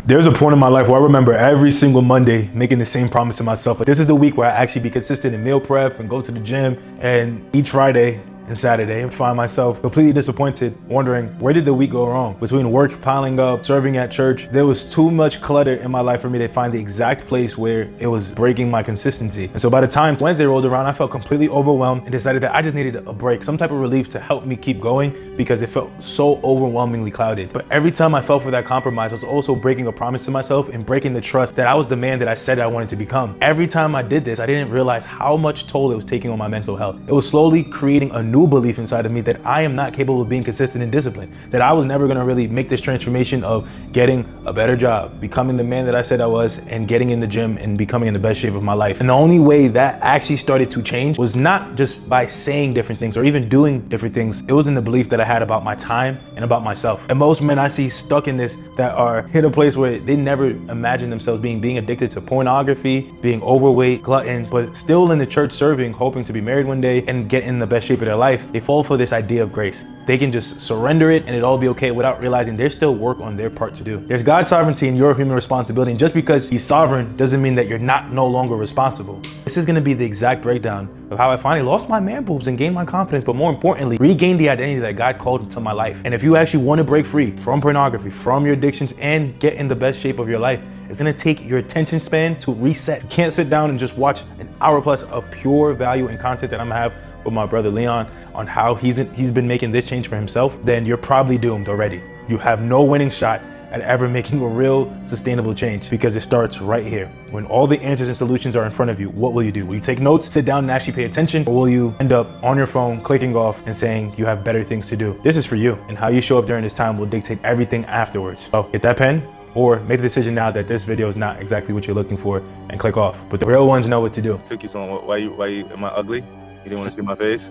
There's a point in my life where I remember every single Monday making the same promise to myself. Like, this is the week where I actually be consistent in meal prep and go to the gym, and each Friday and Saturday I find myself completely disappointed, wondering where did the week go wrong? Between work piling up, serving at church, there was too much clutter in my life for me to find the exact place where it was breaking my consistency. And so by the time Wednesday rolled around, I felt completely overwhelmed and decided that I just needed a break, some type of relief to help me keep going, because it felt so overwhelmingly clouded. But every time I fell for that compromise, I was also breaking a promise to myself and breaking the trust that I was the man that I said I wanted to become. Every time I did this, I didn't realize how much toll it was taking on my mental health. It was slowly creating a new belief inside of me that I am not capable of being consistent and disciplined, that I was never gonna really make this transformation of getting a better job, becoming the man that I said I was, and getting in the gym and becoming in the best shape of my life. And the only way that actually started to change was not just by saying different things or even doing different things. It was in the belief that I had about my time and about myself. And most men I see stuck in this that are in a place where they never imagine themselves being addicted to pornography, being overweight, gluttons, but still in the church serving, hoping to be married one day and get in the best shape of their life. They fall for this idea of grace. They can just surrender it and it'll all be okay without realizing there's still work on their part to do. There's God's sovereignty and your human responsibility. And just because he's sovereign doesn't mean that you're no longer responsible. This is gonna be the exact breakdown of how I finally lost my man boobs and gained my confidence, but more importantly, regained the identity that God called into my life. And if you actually want to break free from pornography, from your addictions, and get in the best shape of your life, it's gonna take your attention span to reset. You can't sit down and just watch an hour plus of pure value and content that I'm gonna have with my brother Leon on how he's been making this change for himself. Then you're probably doomed already. You have no winning shot at ever making a real sustainable change, because it starts right here. When all the answers and solutions are in front of you, what will you do? Will you take notes, sit down and actually pay attention? Or will you end up on your phone clicking off and saying you have better things to do? This is for you, and how you show up during this time will dictate everything afterwards. So get that pen, or make the decision now that this video is not exactly what you're looking for and click off. But the real ones know what to do. Took you so long. Why you am I ugly? You didn't want to see my face?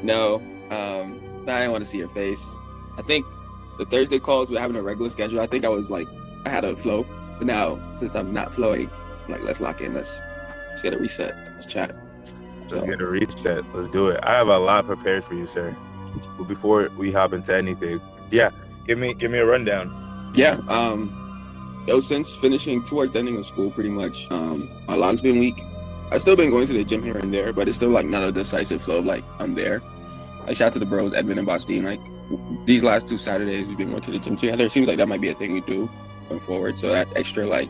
No, I didn't want to see your face. I think the Thursday calls, we're having a regular schedule. I think I had a flow. But now, since I'm not flowing, I'm like, let's lock in. Let's get a reset. Let's chat. Let's get a reset. Let's do it. I have a lot prepared for you, sir. But before we hop into anything, yeah, give me a rundown. Yeah. Since finishing towards the ending of school, pretty much, my log's been weak. I've still been going to the gym here and there, but it's still like not a decisive flow of like I'm there. I shout out to the bros, Edmund and Bastine. Like these last 2 Saturdays, we've been going to the gym together. It seems like that might be a thing we do going forward. So that extra, like,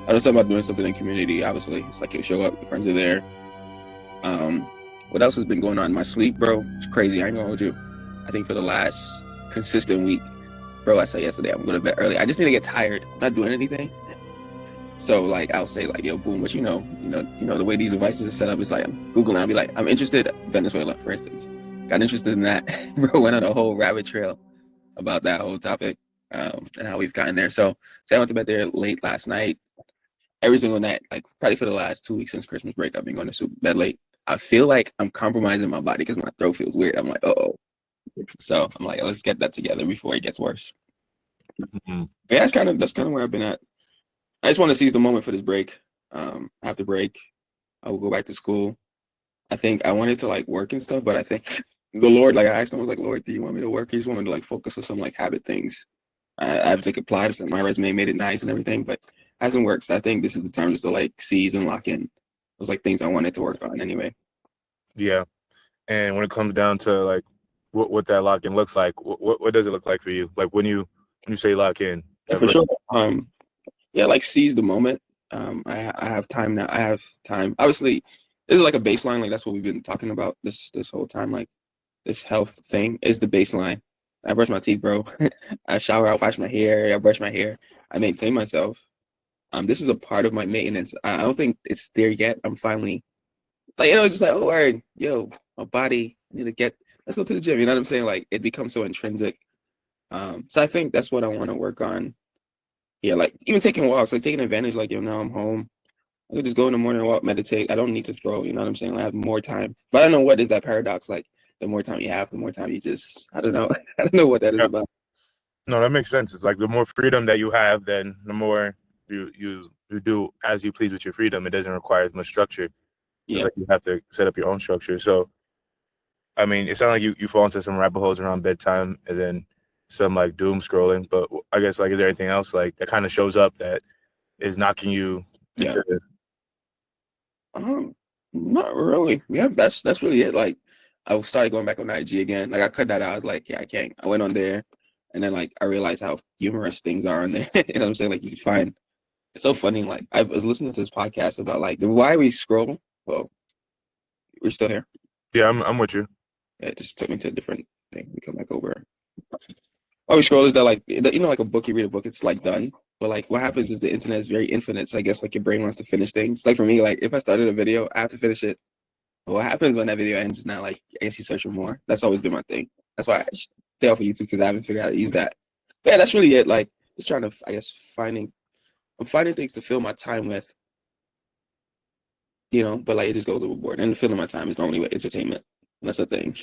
I know something about doing something in community. Obviously, it's like you show up, your friends are there. What else has been going on? My sleep, bro, it's crazy. I ain't gonna hold you. I think for the last consistent week, bro, I said yesterday I'm going to bed early. I just need to get tired. I'm not doing anything. So like I'll say like, yo, boom, but you know the way these devices are set up, it's like I'm Googling, I'll be like, I'm interested, Venezuela, for instance. Got interested in that. Bro, went on a whole rabbit trail about that whole topic, and how we've gotten there. So I went to bed there late last night. Every single night, like probably for the last 2 weeks since Christmas break, I've been going to bed late. I feel like I'm compromising my body because my throat feels weird. I'm like, uh-oh. So I'm like, let's get that together before it gets worse. Mm-hmm. Yeah, that's kind of where I've been at. I just want to seize the moment for this break. After break, I will go back to school. I think I wanted to like work and stuff, but I think the Lord, like I asked him, I was like, Lord, do you want me to work? He just wanted to like focus on some like habit things. I've like applied, so my resume made it nice and everything, but it hasn't worked. So I think this is the time just to like seize and lock in those like things I wanted to work on anyway. Yeah, and when it comes down to like what that lock in looks like, what does it look like for you? Like when you say lock in? Yeah, for sure. Yeah, like seize the moment. I have time now. I have time. Obviously, this is like a baseline. Like that's what we've been talking about this whole time. Like this health thing is the baseline. I brush my teeth, bro. I shower. I wash my hair. I brush my hair. I maintain myself. This is a part of my maintenance. I don't think it's there yet. I'm finally like, it's just like, oh, word, yo, my body, I need to get. Let's go to the gym. You know what I'm saying? Like it becomes so intrinsic. So I think that's what I want to work on. Yeah, like even taking walks, like taking advantage, like, yo, now I'm home. I could just go in the morning and walk, meditate. I don't need to scroll, you know what I'm saying? Like, I have more time. But I don't know what is that paradox. Like the more time you have, the more time you just, I don't know. I don't know what that is about. No, that makes sense. It's like the more freedom that you have, then the more you do as you please with your freedom. It doesn't require as much structure. Yeah. Like you have to set up your own structure. So, I mean, it sounds like you fall into some rabbit holes around bedtime, and then some like doom scrolling. But I guess like, is there anything else like that kind of shows up that is knocking you Yeah. into the Not really. Yeah, that's really it. Like, I started going back on IG again. Like, I cut that out. I was like, yeah, I can't. I went on there, and then like I realized how humorous things are on there. You know what I'm saying? Like, you can find it's so funny. Like, I was listening to this podcast about like the why we scroll. Well, we're still here. Yeah, I'm with you. It just took me to a different thing. We come back over. Why we scroll is that like like a book. You read a book, it's like done. But like what happens is the internet is very infinite. So I guess like your brain wants to finish things. Like for me, like if I started a video, I have to finish it. But what happens when that video ends is not like I guess you search for more. That's always been my thing. That's why I stay off of YouTube because I haven't figured out how to use that. But yeah, that's really it. Like just trying to I guess I'm finding things to fill my time with. But like it just goes overboard. And filling my time is normally with entertainment. That's the thing.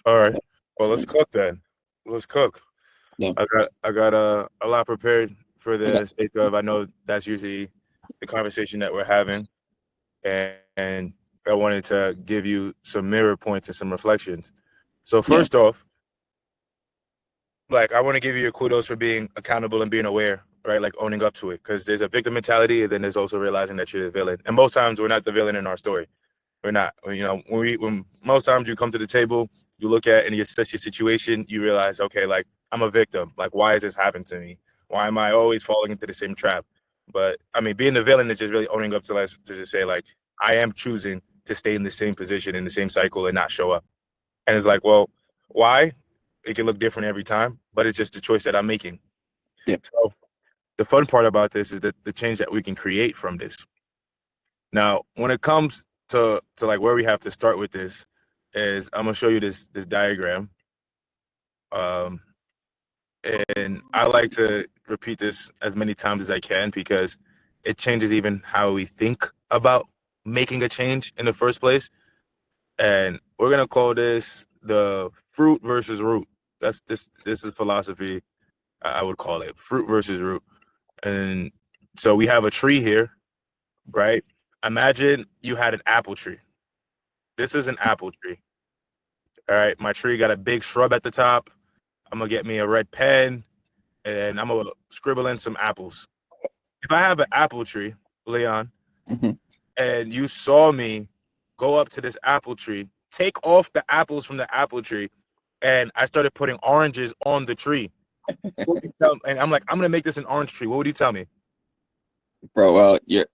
All right. Well, let's cook then. Let's cook. Yeah. I got a lot prepared for the Okay. sake of I know that's usually the conversation that we're having, and I wanted to give you some mirror points and some reflections. So first off, like I want to give you a kudos for being accountable and being aware, right? Like owning up to it, because there's a victim mentality, and then there's also realizing that you're the villain. And most times we're not the villain in our story. We're not. When most times you come to the table, you look at and you assess your situation, you realize, okay, like I'm a victim. Like, why is this happening to me? Why am I always falling into the same trap? But I mean, being the villain is just really owning up to just say, like, I am choosing to stay in the same position, in the same cycle, and not show up. And it's like, well, why? It can look different every time, but it's just the choice that I'm making. Yeah. So the fun part about this is that the change that we can create from this. Now, when it comes to like where we have to start with this is I'm gonna show you this diagram. And I like to repeat this as many times as I can because it changes even how we think about making a change in the first place. And we're gonna call this the fruit versus root. This is philosophy. I would call it fruit versus root. And so we have a tree here, right? Imagine you had an apple tree. This is an apple tree. All right, my tree got a big shrub at the top. I'm gonna get me a red pen and I'm gonna scribble in some apples. If I have an apple tree, Leon, and you saw me go up to this apple tree, take off the apples from the apple tree, and I started putting oranges on the tree. And I'm like, I'm gonna make this an orange tree. What would you tell me? Bro, well, your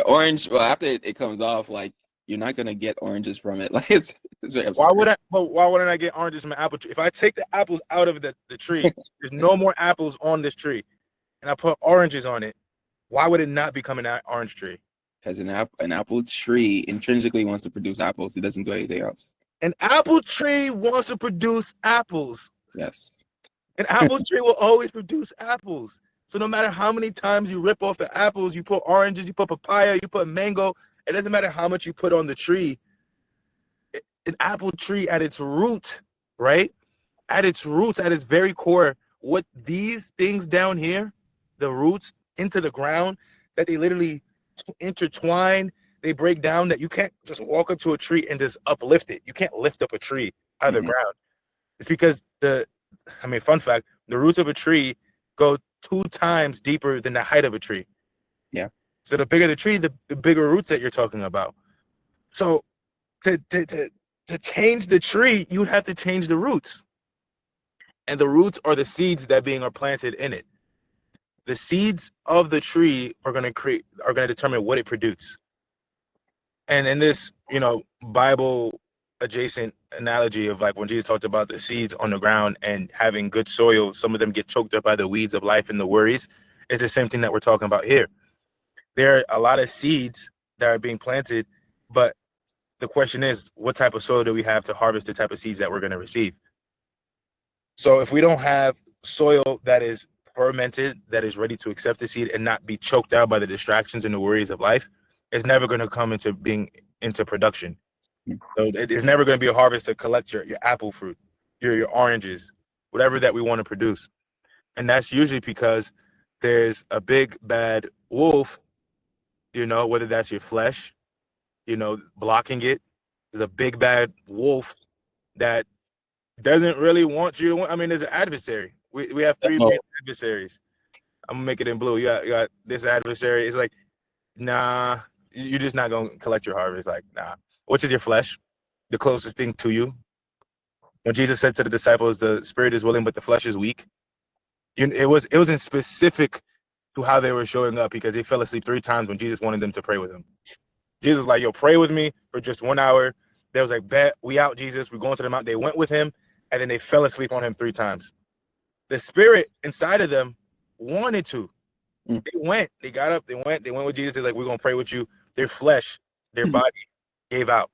orange. Well, after it comes off, like you're not gonna get oranges from it. Like it's very absurd. Why wouldn't I get oranges from an apple tree? If I take the apples out of the tree, there's no more apples on this tree, and I put oranges on it. Why would it not become an orange tree? Because an apple tree intrinsically wants to produce apples. It doesn't do anything else. An apple tree wants to produce apples. Yes. An apple tree will always produce apples. So no matter how many times you rip off the apples, you put oranges, you put papaya, you put mango, it doesn't matter how much you put on the tree. An apple tree at its root, right? At its roots, at its very core, what these things down here, the roots into the ground, that they literally intertwine, they break down, that you can't just walk up to a tree and just uplift it. You can't lift up a tree out of the ground. It's because fun fact, the roots of a tree go 2 times deeper than the height of a tree. Yeah. So the bigger the tree, the bigger roots that you're talking about. So to change the tree, you would have to change the roots. And the roots are the seeds that are planted in it. The seeds of the tree are going to determine what it produces. And in this, Bible adjacent analogy of like when Jesus talked about the seeds on the ground and having good soil, some of them get choked up by the weeds of life and the worries. It's the same thing that we're talking about here. There are a lot of seeds that are being planted, but the question is, what type of soil do we have to harvest the type of seeds that we're going to receive? So if we don't have soil that is fermented, that is ready to accept the seed and not be choked out by the distractions and the worries of life, it's never going to come into production. So it's never going to be a harvest to collect your apple fruit, your oranges, whatever that we want to produce. And that's usually because there's a big bad wolf, whether that's your flesh, blocking it. There's a big bad wolf that doesn't really want you to win. I mean, there's an adversary. We have three main adversaries. I'm gonna make it in blue. You got this adversary. It's like, nah, you're just not gonna collect your harvest. Like, nah. Which is your flesh, the closest thing to you. When Jesus said to the disciples, "The spirit is willing, but the flesh is weak." It was in specific to how they were showing up because they fell asleep 3 times when Jesus wanted them to pray with him. Jesus was like, "Yo, pray with me for just 1 hour." They was like, "Bet, we out, Jesus. We're going to the mountain." They went with him, and then they fell asleep on him 3 times. The spirit inside of them wanted to. They went. They got up. They went with Jesus. They're like, "We're gonna pray with you." Their flesh, their body gave out.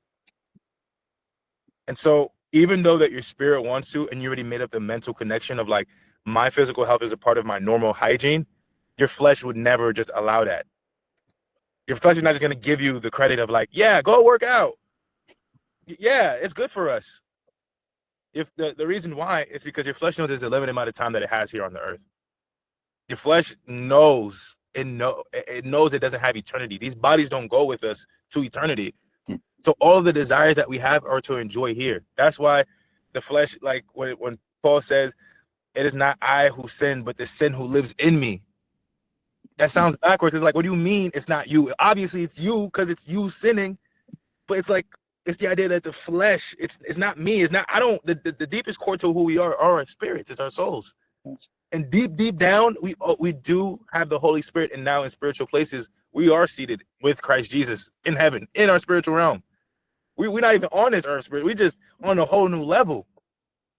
And so, even though that your spirit wants to, and you already made up the mental connection of like, my physical health is a part of my normal hygiene, your flesh would never just allow that. Your flesh is not just gonna give you the credit of like, yeah, go work out. Yeah, it's good for us. If the reason why is because your flesh knows there's a limited amount of time that it has here on the earth. Your flesh knows it knows it doesn't have eternity. These bodies don't go with us to eternity. So all of the desires that we have are to enjoy here. That's why the flesh, like when Paul says, "It is not I who sin, but the sin who lives in me." That sounds backwards. It's like, what do you mean it's not you? Obviously it's you because it's you sinning, but it's like, it's the idea that the flesh, it's not me. It's not, the deepest core to who we are our spirits, it's our souls. And deep down, we do have the Holy Spirit, and now in spiritual places, we are seated with Christ Jesus in heaven, in our spiritual realm. We're not even on this earth spirit. We just on a whole new level.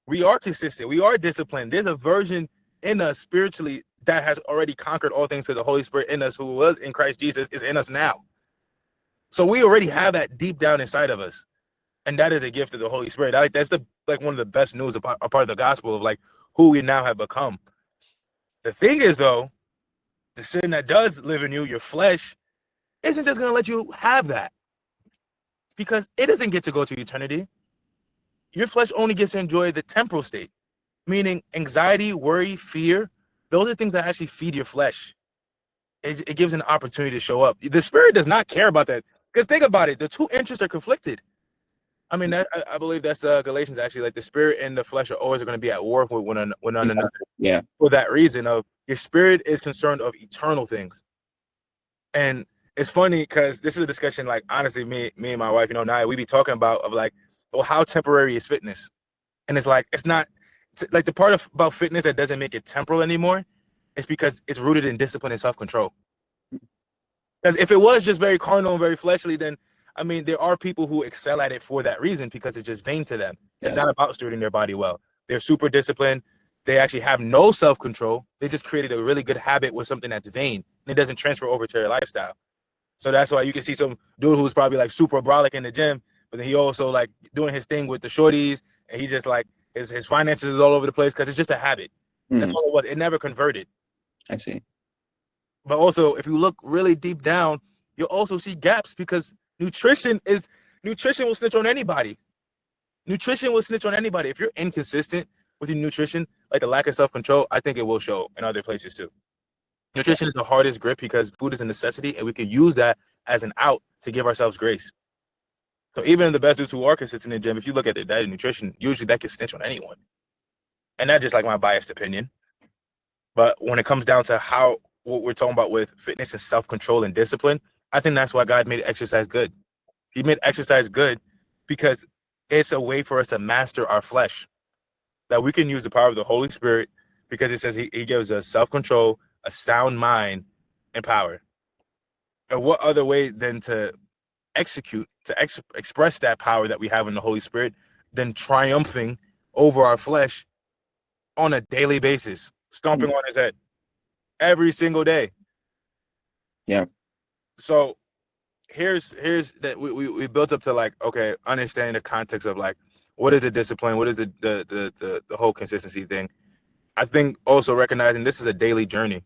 We are consistent. We are disciplined. There's a version in us spiritually that has already conquered all things, because the Holy Spirit in us, who was in Christ Jesus, is in us now. So we already have that deep down inside of us, and that is a gift of the Holy Spirit. That's one of the best news, a part of the gospel of like who we now have become. The thing is, though, the sin that does live in you, your flesh, isn't just going to let you have that, because it doesn't get to go to eternity. Your flesh only gets to enjoy the temporal state, meaning anxiety, worry, fear. Those are things that actually feed your flesh. It gives an opportunity to show up. The spirit does not care about that, because think about it. The two interests are conflicted. I mean, I believe that's Galatians, actually. Like, the spirit and the flesh are always going to be at war with one another. Yeah. For that reason of your spirit is concerned of eternal things. And it's funny because this is a discussion, like, honestly, me and my wife, Naya, we be talking about of like, well, how temporary is fitness? And it's like, it's not like the part about fitness that doesn't make it temporal anymore. It's because it's rooted in discipline and self-control. Because if it was just very carnal and very fleshly, then I mean, there are people who excel at it for that reason, because it's just vain to them. Yes. It's not about stewarding their body well. They're super disciplined. They actually have no self-control. They just created a really good habit with something that's vain, and it doesn't transfer over to their lifestyle. So that's why you can see some dude who's probably like super brolic in the gym, but then he also like doing his thing with the shorties, and he just like his finances is all over the place because it's just a habit. That's what it was. It never converted. I see. But also, if you look really deep down, you'll also see gaps, because nutrition will snitch on anybody. Nutrition will snitch on anybody. If you're inconsistent with your nutrition, like the lack of self-control, I think it will show in other places too. Nutrition is the hardest grip because food is a necessity, and we can use that as an out to give ourselves grace. So even the best dudes who are consistent in the gym, if you look at their diet and nutrition, usually that can snitch on anyone. And that's just like my biased opinion. But when it comes down to what we're talking about with fitness and self-control and discipline, I think that's why God made exercise good. He made exercise good because it's a way for us to master our flesh, that we can use the power of the Holy Spirit, because it says he gives us self-control, a sound mind, and power. And what other way than to express that power that we have in the Holy Spirit than triumphing over our flesh on a daily basis, stomping on his head every single day. Yeah. So here's that we built up to like, okay, understanding the context of like, what is the discipline? What is the whole consistency thing? I think also recognizing this is a daily journey.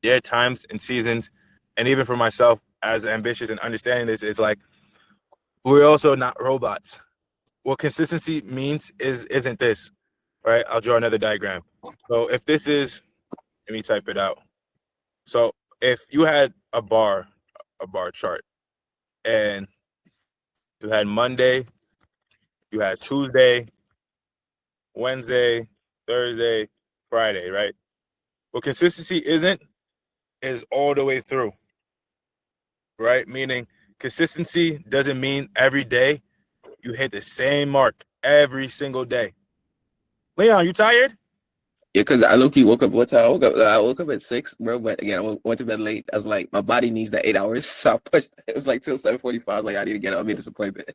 There are times and seasons, and even for myself as ambitious and understanding this, is like, we're also not robots. What consistency means isn't this, right? I'll draw another diagram. So if this is, let me type it out. So if you had a bar chart, and you had Monday, you had Tuesday, Wednesday, Thursday, Friday, right? What consistency is all the way through, right? Meaning consistency doesn't mean every day you hit the same mark every single day. Leon, you tired? Yeah, because I low-key woke up. What time? I woke up at 6, bro. But again, went to bed late. I was like, my body needs the 8 hours, so I pushed. It was like till 7:45. Like I need to get up, make this appointment.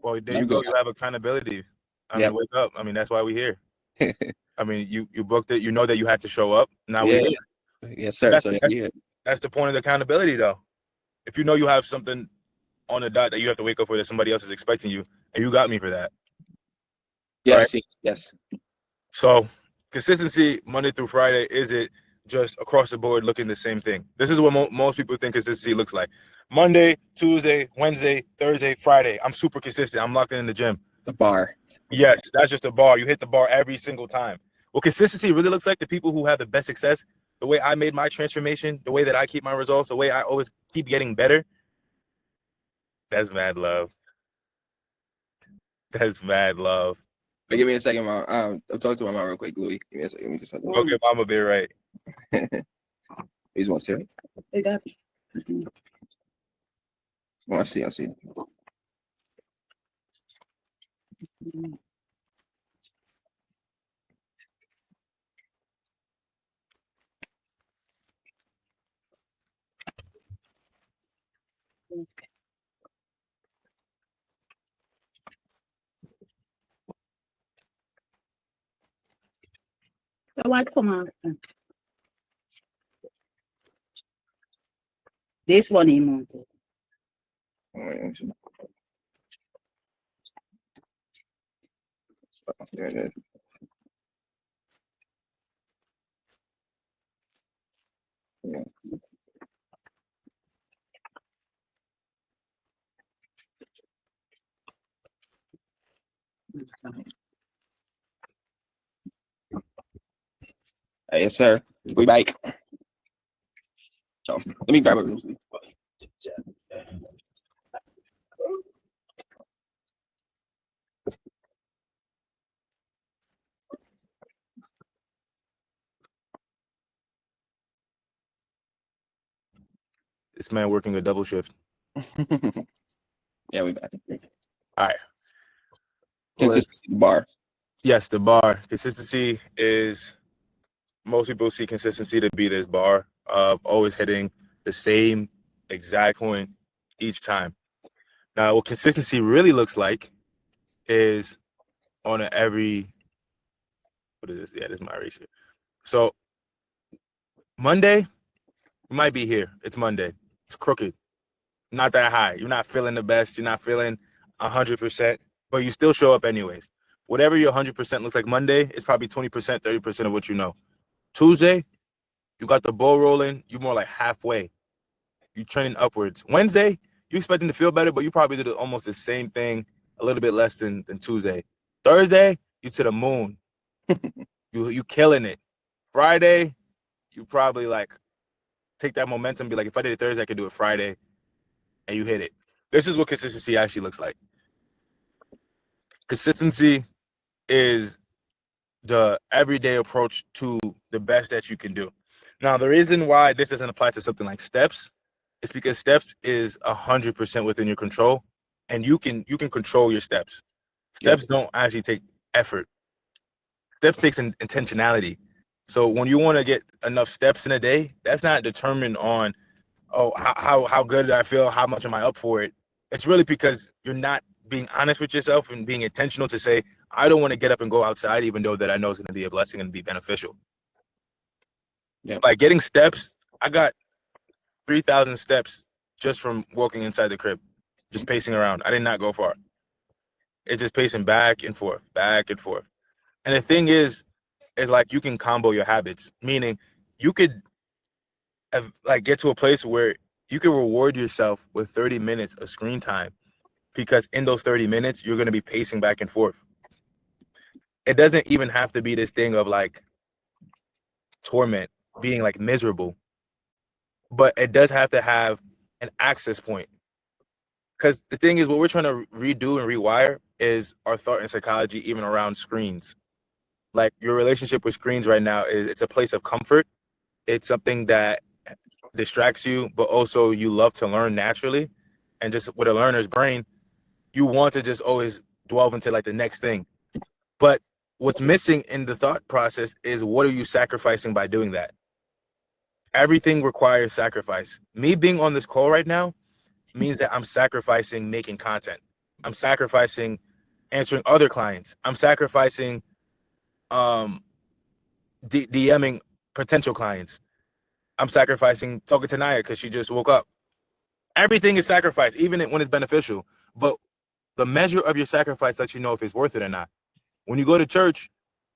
Well, there you go. You have accountability. I mean, wake up. I mean, that's why we're here. I mean, you booked it. You know that you had to show up. Now we're here. Yes, sir. That's the point of accountability, though. If you know you have something on the dot that you have to wake up for that somebody else is expecting you, and you got me for that. Yes, right? yes. So consistency Monday through Friday, is it just across the board looking the same thing? This is what most people think consistency looks like. Monday, Tuesday, Wednesday, Thursday, Friday. I'm super consistent. I'm locked in the gym. The bar. Yes, that's just a bar. You hit the bar every single time. What consistency really looks like, the people who have the best success, the way I made my transformation, the way that I keep my results, the way I always keep getting better. That's mad love. That's mad love. But give me a second, Mom. I'm talking to my mom real quick, Louis. Give me a second. Let me just. Okay, Mama be right. He's one too. They got Oh, I see. the white for my this one in There it is. Yeah. Yes, sir. We back. So, let me grab it. This man working a double shift. Yeah, we back. All right. Consistency bar. Yes, the bar. Consistency is, most people see consistency to be this bar of always hitting the same exact point each time. Now, what consistency really looks like is on what is this? Yeah, this is my eraser. So Monday, you might be here. It's Monday. It's crooked. Not that high. You're not feeling the best. You're not feeling 100%, but you still show up anyways. Whatever your 100% looks like Monday, it's probably 20%, 30% of what you know. Tuesday, you got the ball rolling. You're more like halfway. You're trending upwards. Wednesday, you're expecting to feel better, but you probably did almost the same thing, a little bit less than Tuesday. Thursday, you to the moon. you killing it. Friday, you probably like take that momentum, be like, if I did it Thursday, I could do it Friday, and you hit it. This is what consistency actually looks like. Consistency is the everyday approach to the best that you can do. Now, the reason why this doesn't apply to something like steps is because steps is 100% within your control, and you can control your steps. Steps don't actually take effort. Steps takes intentionality. So when you want to get enough steps in a day, that's not determined on, how good I feel, how much am I up for it. It's really because you're not being honest with yourself and being intentional to say, I don't want to get up and go outside, even though that I know it's going to be a blessing and be beneficial. Yeah. By getting steps, I got 3,000 steps just from walking inside the crib, just pacing around. I did not go far. It's just pacing back and forth, back and forth. And the thing is like you can combo your habits, meaning you could get to a place where you can reward yourself with 30 minutes of screen time, because in those 30 minutes, you're going to be pacing back and forth. It doesn't even have to be this thing of like torment, being like miserable, but it does have to have an access point. Because the thing is, what we're trying to redo and rewire, is our thought and psychology even around screens. Like your relationship with screens right now it's a place of comfort. It's something that distracts you, but also you love to learn naturally. And just with a learner's brain, you want to just always delve into like the next thing. But what's missing in the thought process is what are you sacrificing by doing that? Everything requires sacrifice. Me being on this call right now means that I'm sacrificing making content. I'm sacrificing answering other clients. I'm sacrificing DMing potential clients. I'm sacrificing talking to Naya because she just woke up. Everything is sacrifice, even when it's beneficial. But the measure of your sacrifice lets you know if it's worth it or not. When you go to church,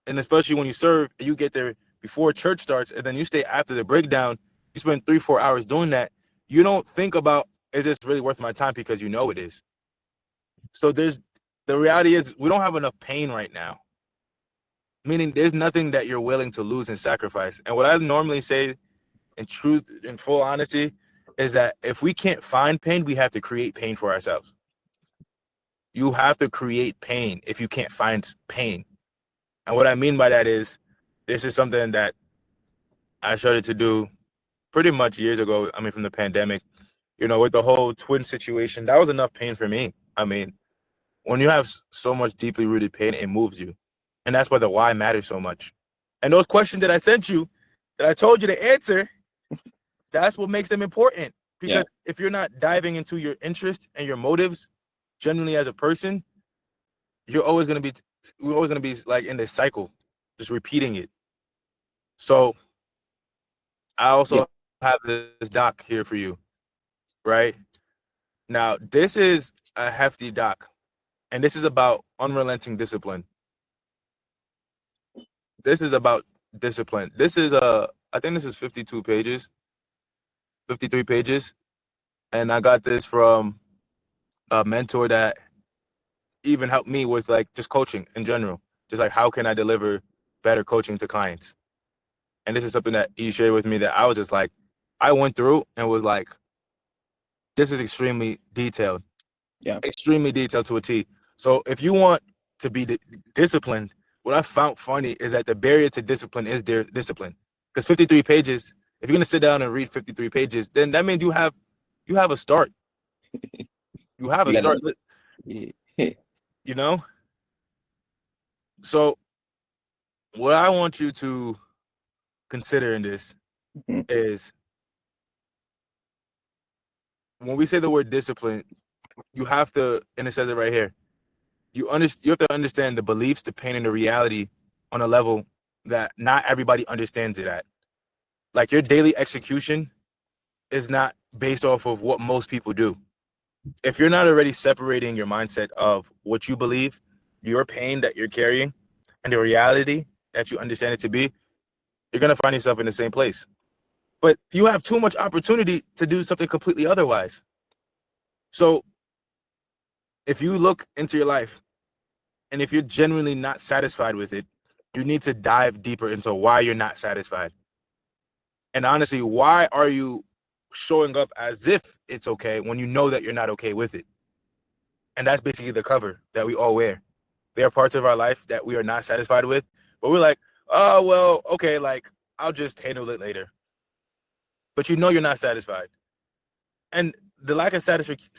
and especially when you serve, you get there before church starts, and then you stay after the breakdown, you spend 3-4 hours doing that. You don't think about, is this really worth my time? Because you know it is. So the reality is we don't have enough pain right now. Meaning there's nothing that you're willing to lose and sacrifice. And what I normally say in truth, in full honesty, is that if we can't find pain, we have to create pain for ourselves. You have to create pain if you can't find pain. And what I mean by that is, this is something that I started to do pretty much years ago. I mean, from the pandemic, with the whole twin situation, that was enough pain for me. I mean, when you have so much deeply rooted pain, it moves you. And that's why the why matters so much. And those questions that I sent you, that I told you to answer, that's what makes them important. Because if you're not diving into your interest and your motives, genuinely as a person, we're always going to be like in this cycle, just repeating it. So I also have this doc here for you, right? Now, this is a hefty doc, and this is about unrelenting discipline. This is about discipline. This is I think this is 52 pages, 53 pages. And I got this from a mentor that even helped me with like just coaching in general. Just like, how can I deliver better coaching to clients? And this is something that he shared with me that I was just like, I went through and was like, this is extremely detailed. Yeah. Extremely detailed to a T. So if you want to be disciplined, what I found funny is that the barrier to discipline is their discipline. Because 53 pages, if you're going to sit down and read 53 pages, then that means you have a start. You have a start. So what I want you to consider in this is, when we say the word discipline, you have to, and it says it right here, you have to understand the beliefs, the pain, and the reality on a level that not everybody understands it at. Like, your daily execution is not based off of what most people do. If you're not already separating your mindset of what you believe, your pain that you're carrying, and the reality that you understand it to be, you're going to find yourself in the same place. But you have too much opportunity to do something completely otherwise. So if you look into your life, and if you're genuinely not satisfied with it, you need to dive deeper into why you're not satisfied. And honestly, why are you showing up as if it's okay when you know that you're not okay with it? And that's basically the cover that we all wear. There are parts of our life that we are not satisfied with, but we're like, oh, well, okay, like, I'll just handle it later. But you're not satisfied. And the lack of satisfaction.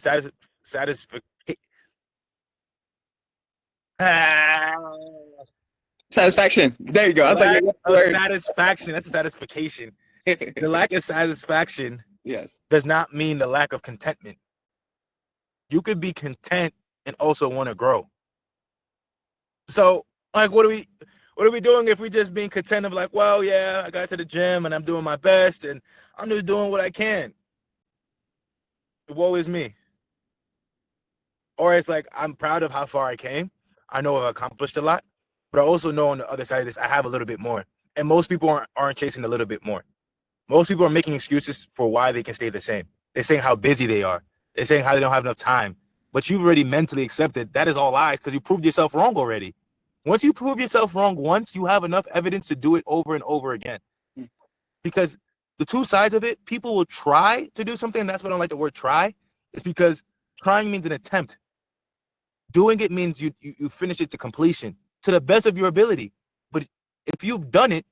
Satisfaction. There you go. I was like, satisfaction. That's a satisfaction. The lack of satisfaction does not mean the lack of contentment. You could be content and also want to grow. So, like, what are we doing if we just being content of like, well, yeah, I got to the gym and I'm doing my best and I'm just doing what I can. Woe is me. Or it's like, I'm proud of how far I came. I know I've accomplished a lot, but I also know on the other side of this, I have a little bit more. And most people aren't chasing a little bit more. Most people are making excuses for why they can stay the same. They're saying how busy they are. They're saying how they don't have enough time. But you've already mentally accepted that is all lies because you proved yourself wrong already. Once you prove yourself wrong once, you have enough evidence to do it over and over again. Because the two sides of it, people will try to do something, and that's why I don't like the word try. It's because trying means an attempt. Doing it means you finish it to completion to the best of your ability. But if you've done it,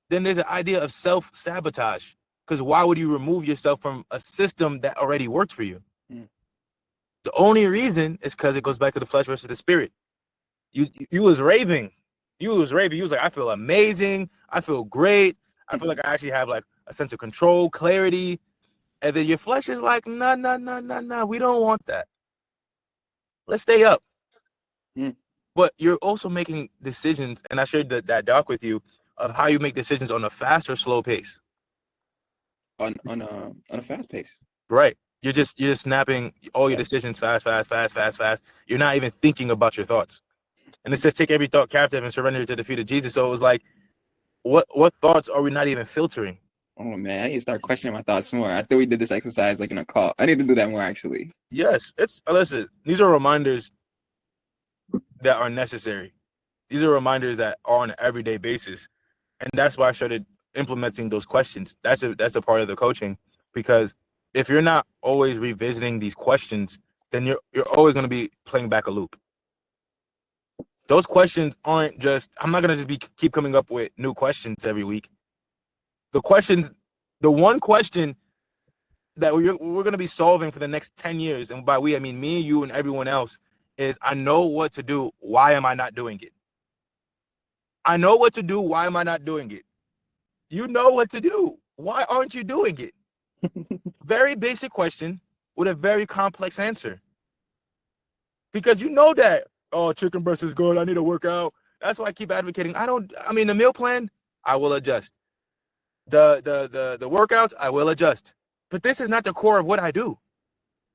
then there's an idea of self-sabotage. Because why would you remove yourself from a system that already worked for you? Mm. The only reason is because it goes back to the flesh versus the spirit. You was raving. You was raving. You was like, I feel amazing. I feel great. I feel like I actually have like a sense of control, clarity. And then your flesh is like, nah. We don't want that. Let's stay up. Mm. But you're also making decisions, and I shared that doc with you of how you make decisions on a fast or slow pace. On a fast pace. Right. You're just snapping all your decisions fast. You're not even thinking about your thoughts. And it says take every thought captive and surrender it to the feet of Jesus. So it was like, what thoughts are we not even filtering? Oh man, I need to start questioning my thoughts more. I thought we did this exercise like in a call. I need to do that more actually. Yes, listen, these are reminders that are necessary. These are reminders that are on an everyday basis. And that's why I started implementing those questions. That's a part of the coaching, because if you're not always revisiting these questions, then you're always going to be playing back a loop. Those questions aren't just, I'm not going to just keep coming up with new questions every week. The one question that we're going to be solving for the next 10 years, and by we, I mean me, you, and everyone else, is I know what to do. Why am I not doing it? I know what to do. Why am I not doing it? You know what to do. Why aren't you doing it? Very basic question with a very complex answer. Because you know that, oh, chicken breast is good. I need to work out. That's why I keep advocating. The meal plan, I will adjust. The workouts, I will adjust. But this is not the core of what I do.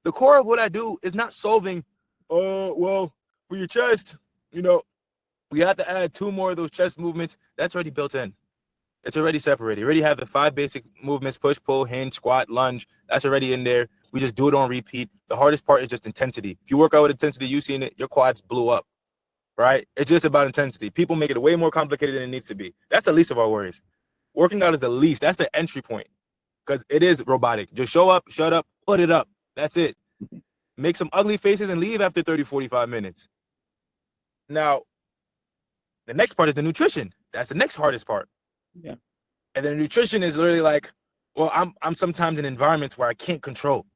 The core of what I do is not solving, for your chest, we have to add 2 more of those chest movements. That's already built in. It's already separated. You already have the 5 basic movements: push, pull, hinge, squat, lunge. That's already in there. We just do it on repeat. The hardest part is just intensity. If you work out with intensity, you've seen it, your quads blew up, right? It's just about intensity. People make it way more complicated than it needs to be. That's the least of our worries. Working out is the least. That's the entry point, because it is robotic. Just show up, shut up, put it up. That's it. Make some ugly faces and leave after 30, 45 minutes. Now, the next part is the nutrition. That's the next hardest part. Yeah. And then the nutrition is literally like, well, I'm sometimes in environments where I can't control.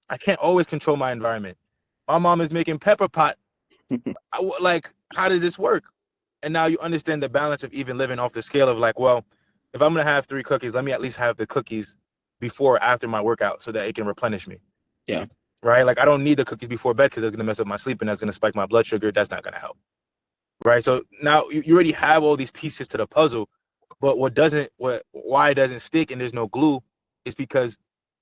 I can't always control my environment. My mom is making pepper pot. How does this work? And now you understand the balance of even living off the scale of like, well, if I'm going to have 3 cookies, let me at least have the cookies before or after my workout so that it can replenish me. Yeah. Right? Like, I don't need the cookies before bed because they're going to mess up my sleep and that's going to spike my blood sugar. That's not going to help. Right? So now you already have all these pieces to the puzzle, but why it doesn't stick and there's no glue is because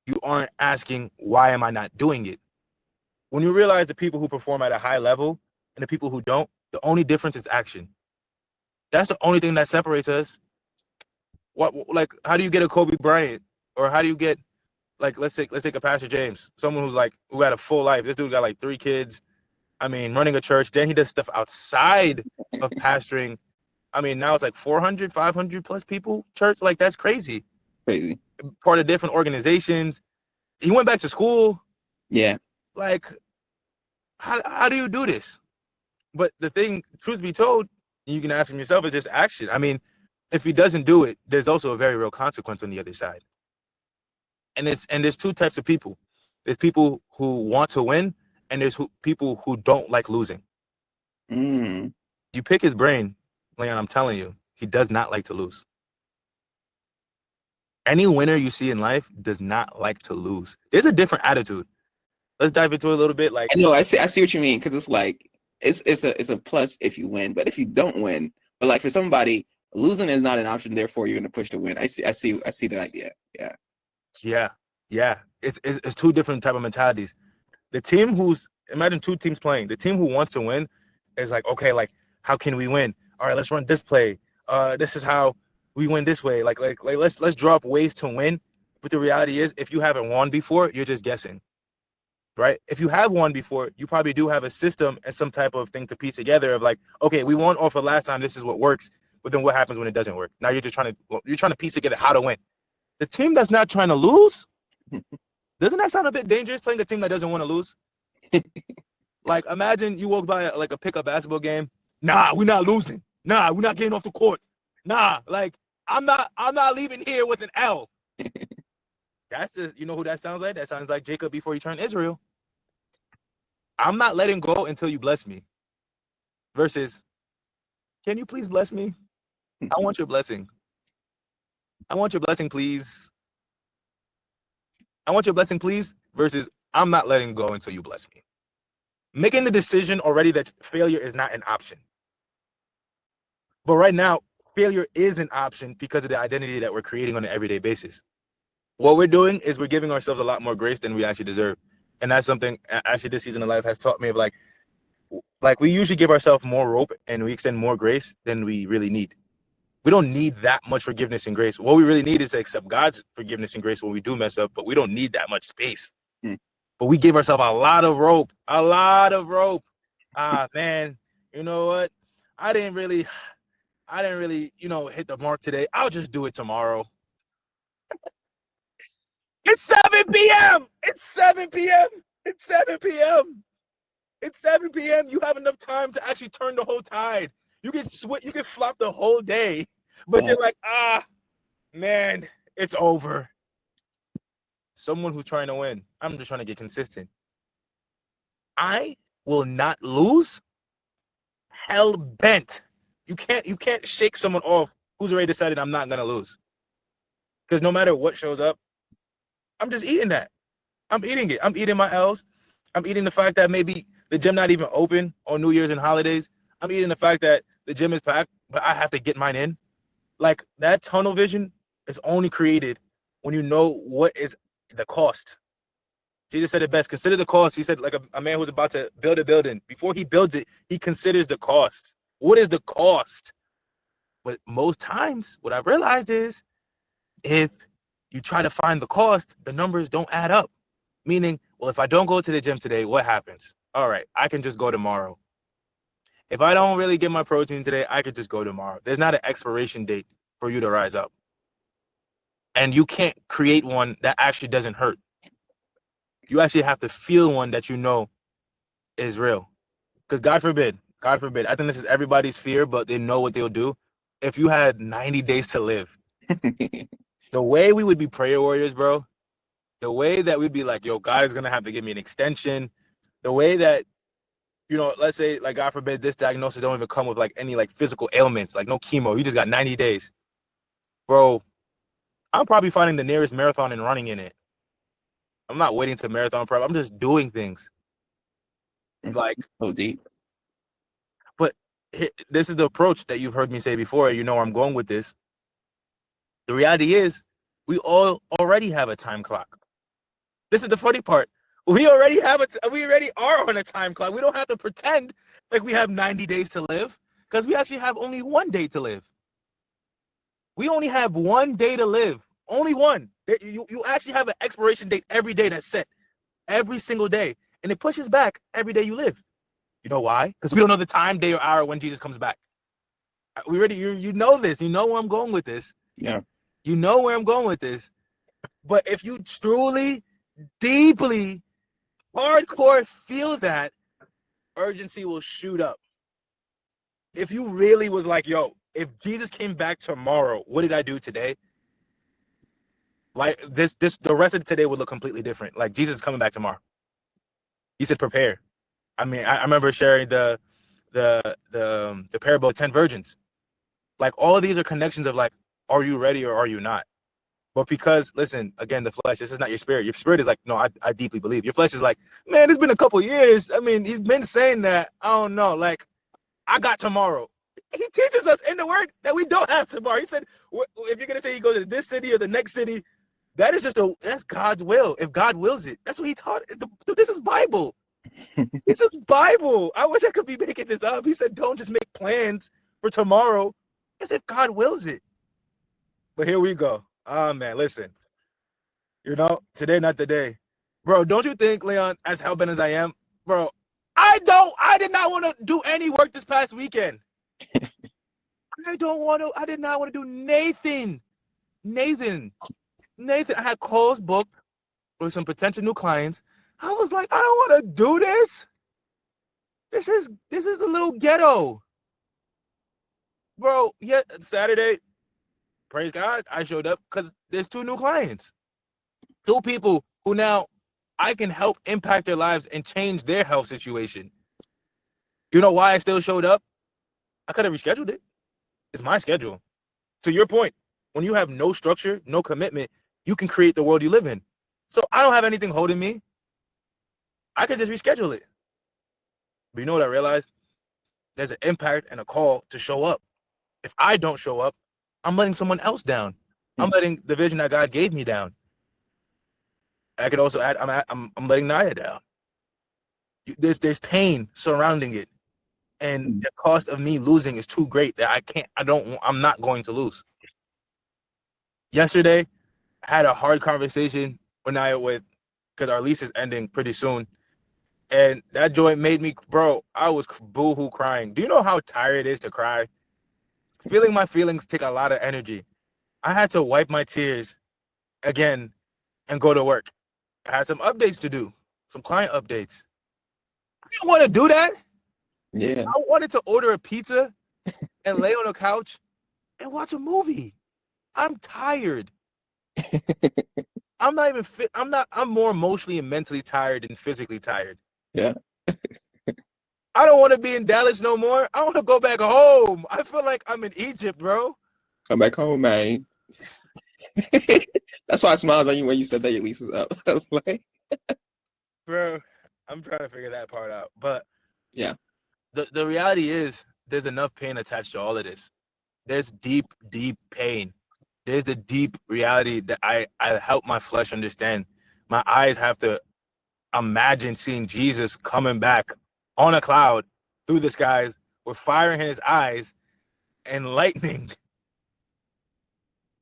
you aren't asking, why am I not doing it? When you realize the people who perform at a high level and the people who don't, the only difference is action. That's the only thing that separates us. How do you get a Kobe Bryant? Or how do you get, let's take a Pastor James, someone who had a full life. This dude got 3 kids. Running a church. Then he does stuff outside of pastoring. Now it's 400, 500 plus people church. That's crazy. Crazy. Part of different organizations. He went back to school. Yeah. How do you do this? But the thing, truth be told, you can ask him yourself, is just action. If he doesn't do it, there's also a very real consequence on the other side. And there's 2 types of people. There's people who want to win, and there's people who don't like losing. Mm. You pick his brain, Leon, I'm telling you, he does not like to lose. Any winner you see in life does not like to lose. There's a different attitude. Let's dive into it a little bit. I know, I see what you mean, because it's it's a plus if you win, but if you don't win, but for somebody, losing is not an option. Therefore, you're going to push to win. I see the idea. Yeah. It's 2 different type of mentalities. The team imagine 2 teams playing. The team who wants to win is okay, how can we win? All right, let's run this play. This is how we win this way. Let's draw up ways to win. But the reality is, if you haven't won before, you're just guessing, right? If you have won before, you probably do have a system and some type of thing to piece together of okay, we won off of last time. This is what works. But then what happens when it doesn't work? Now you're trying to piece together how to win. The team that's not trying to lose, doesn't that sound a bit dangerous, playing a team that doesn't want to lose? Like, imagine you walk by like a pickup basketball game. Nah, we're not losing. Nah, we're not getting off the court. Nah, like I'm not leaving here with an L. That's you know who that sounds like? That sounds like Jacob before he turned Israel. I'm not letting go until you bless me. Versus, can you please bless me? I want your blessing. I want your blessing, please. I want your blessing, please. Versus, I'm not letting go until you bless me. Making the decision already that failure is not an option. But right now, failure is an option because of the identity that we're creating on an everyday basis. What we're doing is we're giving ourselves a lot more grace than we actually deserve. And that's something actually this season of life has taught me of like we usually give ourselves more rope and we extend more grace than we really need. We don't need that much forgiveness and grace. What we really need is to accept God's forgiveness and grace when we do mess up, but we don't need that much space. But we give ourselves a lot of rope. Ah, man, you know what? I didn't really, hit the mark today. I'll just do it tomorrow. It's 7 p.m. It's 7 p.m. It's 7 p.m. It's 7 p.m. You have enough time to actually turn the whole tide. You can flop the whole day, but you're like, man, it's over. Someone who's trying to win. I'm just trying to get consistent. I will not lose. Hell bent. You can't shake someone off who's already decided I'm not gonna lose. Because no matter what shows up, I'm just eating that. I'm eating it. I'm eating my L's. I'm eating the fact that maybe the gym not even open on New Year's and holidays. I'm eating the fact that the gym is packed, but I have to get mine in. Like, that tunnel vision is only created when you know what is the cost. Jesus said it best. Consider the cost. He said, like a man who's about to build a building. Before he builds it, he considers the cost. What is the cost? But most times, what I've realized is if you try to find the cost, the numbers don't add up. Meaning, well, if I don't go to the gym today, what happens? All right, I can just go tomorrow. If I don't really get my protein today, I could just go tomorrow. There's not an expiration date for you to rise up. And you can't create one that actually doesn't hurt. You actually have to feel one that you know is real. Because God forbid, I think this is everybody's fear, but they know what they'll do. If you had 90 days to live, the way we would be prayer warriors, bro, the way that we'd be like, yo, God is going to have to give me an extension, the way that, let's say, like, God forbid, this diagnosis don't even come with, like, any, like, physical ailments, like no chemo. You just got 90 days. Bro, I'm probably finding the nearest marathon and running in it. I'm not waiting to marathon prep. I'm just doing things. Like, so deep. But this is the approach that you've heard me say before. You know where I'm going with this. The reality is, we all already have a time clock. This is the funny part. We already are on a time clock. We don't have to pretend like we have 90 days to live, because we actually have only 1 day to live. We only have 1 day to live. Only one. You actually have an expiration date every day that's set. Every single day. And it pushes back every day you live. You know why? Because we don't know the time, day, or hour when Jesus comes back. You know this. You know where I'm going with this. Yeah. You know where I'm going with this. But if you truly, deeply, hardcore feel that, urgency will shoot up. If you really was like, yo, if Jesus came back tomorrow, what did I do today? Like the rest of today would look completely different. Like, Jesus is coming back tomorrow. He said, prepare. I mean, I remember sharing the parable of 10 virgins. Like, all of these are connections of, like, are you ready or are you not? But because, listen, again, the flesh, this is not your spirit. Your spirit is like, no, I deeply believe. Your flesh is like, man, it's been a couple years. I mean, he's been saying that. I don't know. Like, I got tomorrow. He teaches us in the word that we don't have tomorrow. He said, if you're going to say he goes to this city or the next city, that's God's will. If God wills it, that's what he taught. This is Bible. This is Bible. I wish I could be making this up. He said, don't just make plans for tomorrow as if God wills it. But here we go. Oh, man, listen. Today, not the day. Bro, don't you think, Leon, as hellbent as I am, bro, I did not want to do any work this past weekend. I did not want to do Nathan. I had calls booked with some potential new clients. I was like, I don't want to do this. This is a little ghetto. Bro, yeah, Saturday, praise God, I showed up because there's 2 new clients. 2 people who now I can help impact their lives and change their health situation. You know why I still showed up? I could have rescheduled it. It's my schedule. To your point, when you have no structure, no commitment, you can create the world you live in. So I don't have anything holding me. I could just reschedule it. But you know what I realized? There's an impact and a call to show up. If I don't show up, I'm letting someone else down. I'm letting the vision that God gave me down. I could also add, I'm letting Naya down. There's pain surrounding it, and the cost of me losing is too great that I'm not going to lose. Yesterday, I had a hard conversation with Naya because our lease is ending pretty soon, and that joint made me, bro. I was boo-hoo crying. Do you know how tired it is to cry? Feeling my feelings take a lot of energy. I had to wipe my tears again and go to work. I had some updates to do, some client updates. I didn't want to do that. Yeah. I wanted to order a pizza and lay on a couch and watch a movie. I'm tired. I'm not even fit. I'm more emotionally and mentally tired than physically tired. Yeah. I don't want to be in Dallas no more. I want to go back home. I feel like I'm in Egypt, bro. Come back home, man. That's why I smiled when you said that your lease is up. I was like, Bro, I'm trying to figure that part out. But yeah, the reality is there's enough pain attached to all of this. There's deep, deep pain. There's the deep reality that I help my flesh understand. My eyes have to imagine seeing Jesus coming back on a cloud through the skies with fire in his eyes and lightning.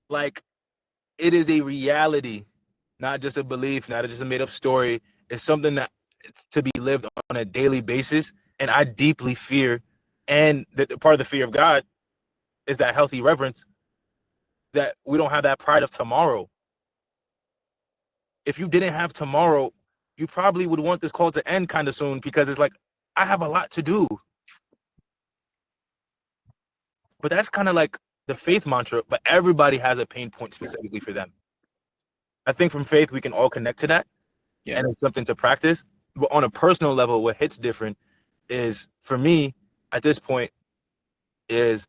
Like, it is a reality, not just a belief, not just a made-up story. It's something that it's to be lived on a daily basis, and I deeply fear, and part of the fear of God is that healthy reverence, that we don't have that pride of tomorrow. If you didn't have tomorrow, you probably would want this call to end kind of soon, because it's like, I have a lot to do. But that's kind of like the faith mantra, but everybody has a pain point specifically for them. I think from faith, we can all connect to that. Yeah. And it's something to practice. But on a personal level, what hits different is, for me, at this point, is,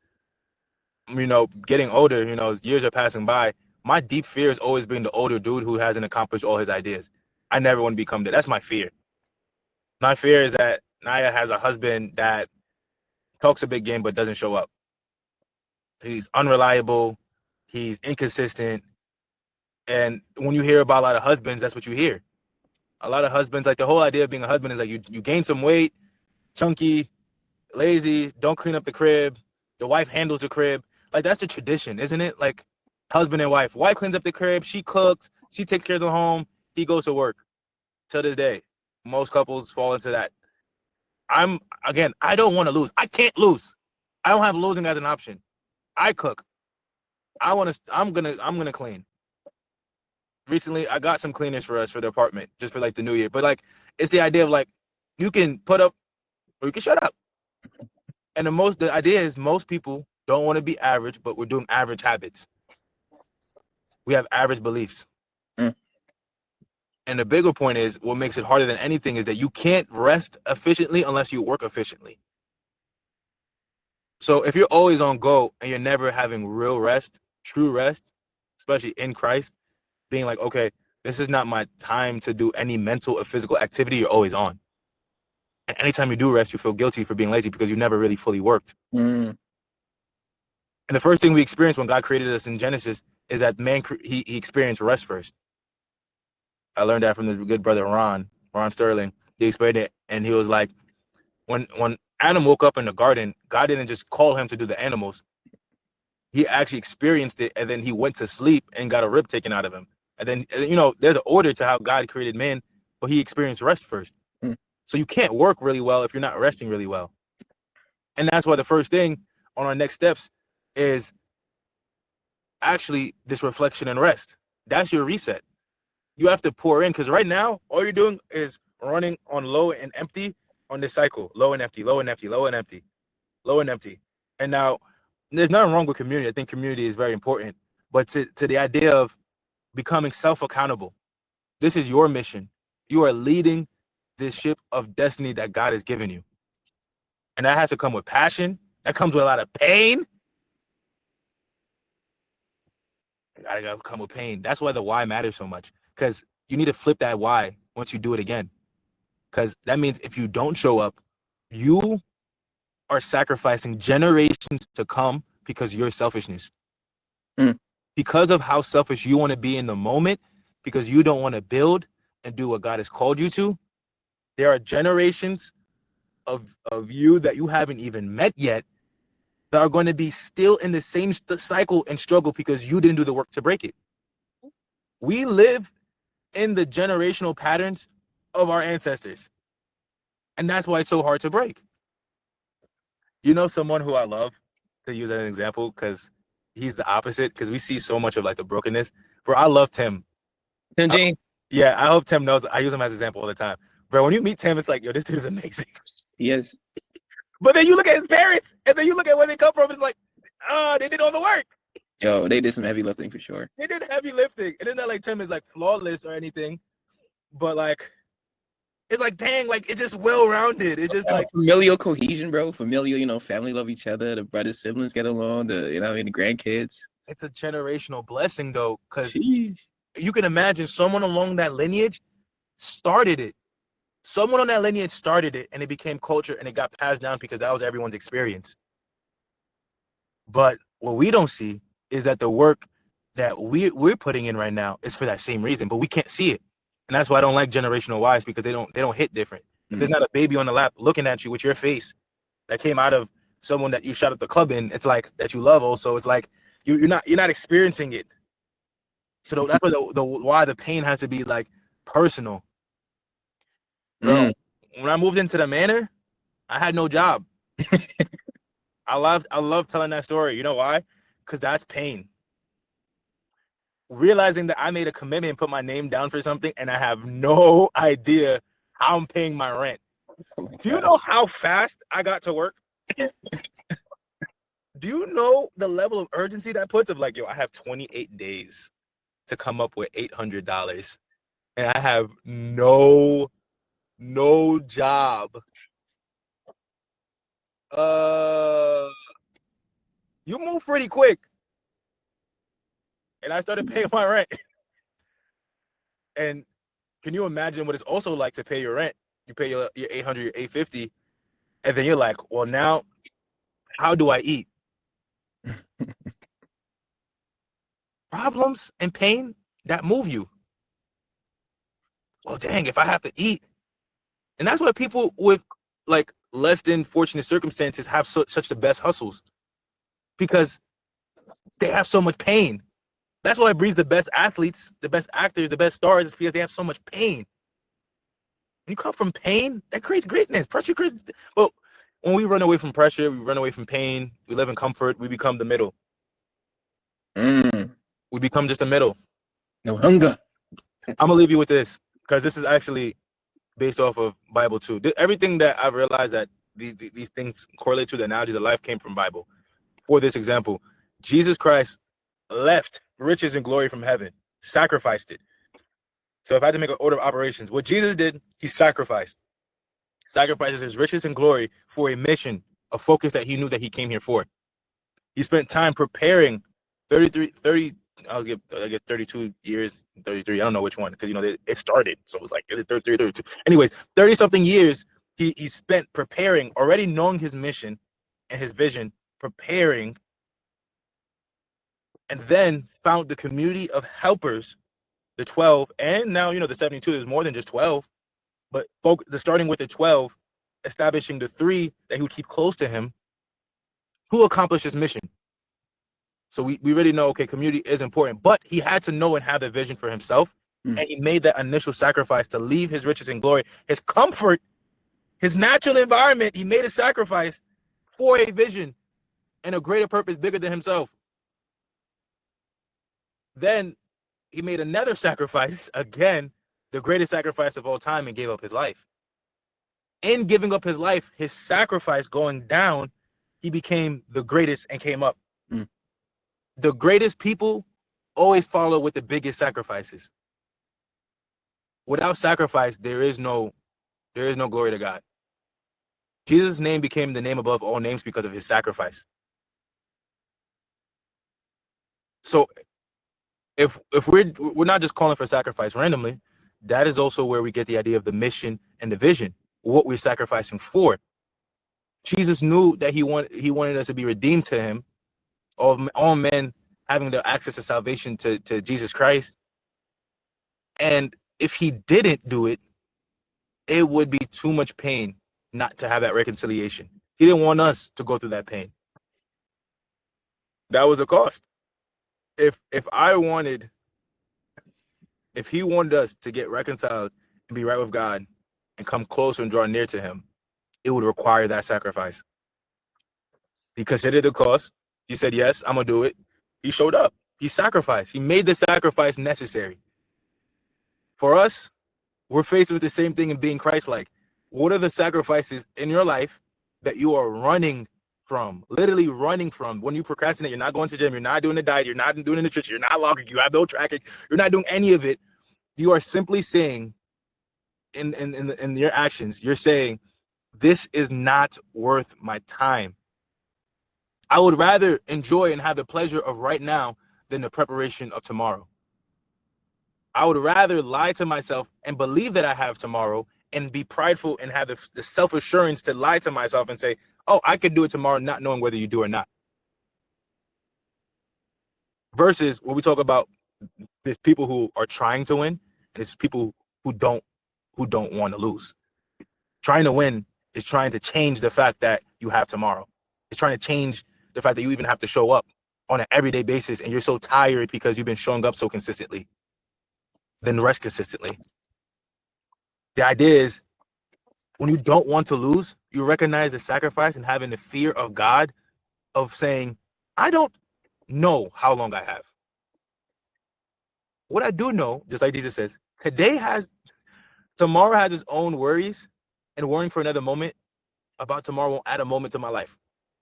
getting older, years are passing by. My deep fear has always been the older dude who hasn't accomplished all his ideas. I never want to become that. That's my fear. My fear is that Naya has a husband that talks a big game but doesn't show up. He's unreliable. He's inconsistent. And when you hear about a lot of husbands, that's what you hear. A lot of husbands, like, the whole idea of being a husband is like you gain some weight, chunky, lazy, don't clean up the crib. The wife handles the crib. Like, that's the tradition, isn't it? Like, husband and wife. Wife cleans up the crib. She cooks. She takes care of the home. He goes to work. To this day, most couples fall into that. I don't want to lose. I can't lose. I don't have losing as an option. I cook. I'm gonna clean. Recently, I got some cleaners for us for the apartment, just for like the new year. But like, it's the idea of like, you can put up or you can shut up. And the idea is most people don't want to be average, but we're doing average habits. We have average beliefs. And the bigger point is, what makes it harder than anything is that you can't rest efficiently unless you work efficiently. So if you're always on go and you're never having real rest, true rest, especially in Christ, being like, okay, this is not my time to do any mental or physical activity, you're always on. And anytime you do rest, you feel guilty for being lazy because you never really fully worked. And the first thing we experienced when God created us in Genesis is that man, he experienced rest first. I learned that from this good brother, Ron Sterling. He explained it, and he was like, when Adam woke up in the garden, God didn't just call him to do the animals. He actually experienced it, and then he went to sleep and got a rib taken out of him. And then, there's an order to how God created man, but he experienced rest first. So you can't work really well if you're not resting really well. And that's why the first thing on our next steps is actually this reflection and rest. That's your reset. You have to pour in, because right now, all you're doing is running on low and empty, on this cycle, low and empty, low and empty, low and empty, low and empty. And now there's nothing wrong with community. I think community is very important. But to the idea of becoming self-accountable, this is your mission. You are leading this ship of destiny that God has given you. And that has to come with passion. That comes with a lot of pain. It gotta come with pain. That's why the why matters so much. Because you need to flip that why once you do it again. Because that means if you don't show up, you are sacrificing generations to come because of your selfishness. Because of how selfish you want to be in the moment, because you don't want to build and do what God has called you to, there are generations of you that you haven't even met yet that are going to be still in the same cycle and struggle because you didn't do the work to break it. We live in the generational patterns of our ancestors. And that's why it's so hard to break. You know, someone who I love to use as an example, because he's the opposite, because we see so much of like the brokenness. Bro, I love Tim. Tim Jean. Yeah, I hope Tim knows. I use him as an example all the time. Bro, when you meet Tim, it's like, yo, this dude is amazing. Yes. But then you look at his parents, and then you look at where they come from, it's like, they did all the work. Yo, they did some heavy lifting for sure. They did heavy lifting. And it's not like Tim is like flawless or anything, but like, it's like, dang, like it's just well-rounded. It's just like familial cohesion, bro. Familial, you know, family love each other. The brothers, siblings get along. The grandkids. It's a generational blessing though, because you can imagine someone along that lineage started it. Someone on that lineage started it, and it became culture, and it got passed down because that was everyone's experience. But what we don't see is that the work that we're putting in right now is for that same reason, but we can't see it. And that's why I don't like generational whys, because they don't hit different. If there's not a baby on the lap looking at you with your face that came out of someone that you shot up the club in, it's like that you love also. It's like you're not experiencing it. So that's why the pain has to be like personal. Bro, when I moved into the manor, I had no job. I love telling that story. You know why? Because that's pain. Realizing that I made a commitment and put my name down for something, and I have no idea how I'm paying my rent. Do you know how fast I got to work? Do you know the level of urgency that puts of like, yo, I have 28 days to come up with $800, and I have no job. You move pretty quick. And I started paying my rent. And can you imagine what it's also like to pay your rent? You pay your 800, your 850, and then you're like, well, now how do I eat? Problems and pain that move you. Well, dang, if I have to eat. And that's why people with like less than fortunate circumstances have such the best hustles, because they have so much pain. That's why it breeds the best athletes, the best actors, the best stars, is because they have so much pain. When you come from pain, that creates greatness. Pressure creates. Well, when we run away from pressure, we run away from pain, we live in comfort, we become the middle. We become just the middle. No hunger. I'm gonna leave you with this, because this is actually based off of Bible too. Everything that I've realized that these things correlate to, the analogies of life, came from Bible. For this example, Jesus Christ left riches and glory from heaven, sacrificed it. So if I had to make an order of operations, what Jesus did, he sacrifices his riches and glory for a mission, a focus that he knew that he came here for. He spent time preparing 32 years, 33, I don't know which one, because it started, so it was like 33, 32. Anyways, 30 something years he spent preparing, already knowing his mission and his vision, preparing, and then found the community of helpers, the 12, and now the 72. There's more than just 12, but starting with the 12, establishing the 3 that he would keep close to him to accomplish his mission. So we really know, okay, community is important, but he had to know and have the vision for himself. And he made that initial sacrifice to leave his riches and glory, his comfort, his natural environment. He made a sacrifice for a vision and a greater purpose bigger than himself. Then he made another sacrifice, again, the greatest sacrifice of all time, and gave up his life. in giving up his life, his sacrifice going down, he became the greatest and came up. The greatest people always follow with the biggest sacrifices. Without sacrifice, there is no glory to God. Jesus' name became the name above all names because of his sacrifice. So if we're not just calling for sacrifice randomly, that is also where we get the idea of the mission and the vision, what we're sacrificing for. Jesus knew that he wanted us to be redeemed to him, all men having the access to salvation to Jesus Christ. And if he didn't do it, it would be too much pain not to have that reconciliation. He didn't want us to go through that pain. That was a cost. If he wanted us to get reconciled and be right with God and come closer and draw near to him, it would require that sacrifice. He considered the cost. He said, yes, I'm going to do it. He showed up. He sacrificed. He made the sacrifice necessary. For us, we're faced with the same thing in being Christ-like. What are the sacrifices in your life that you are running from, literally running from? When you procrastinate, you're not going to the gym, you're not doing the diet, you're not doing the nutrition, you're not logging, you have no tracking, you're not doing any of it. You are simply saying in your actions, you're saying, this is not worth my time. I would rather enjoy and have the pleasure of right now than the preparation of tomorrow. I would rather lie to myself and believe that I have tomorrow and be prideful and have the self-assurance to lie to myself and say, oh, I could do it tomorrow, not knowing whether you do or not. Versus when we talk about, there's people who are trying to win and there's people who don't want to lose. Trying to win is trying to change the fact that you have tomorrow. It's trying to change the fact that you even have to show up on an everyday basis and you're so tired because you've been showing up so consistently, then rest consistently. The idea is, when you don't want to lose, you recognize the sacrifice and having the fear of God, of saying, I don't know how long I have. What I do know, just like Jesus says, tomorrow has its own worries, and worrying for another moment about tomorrow won't add a moment to my life.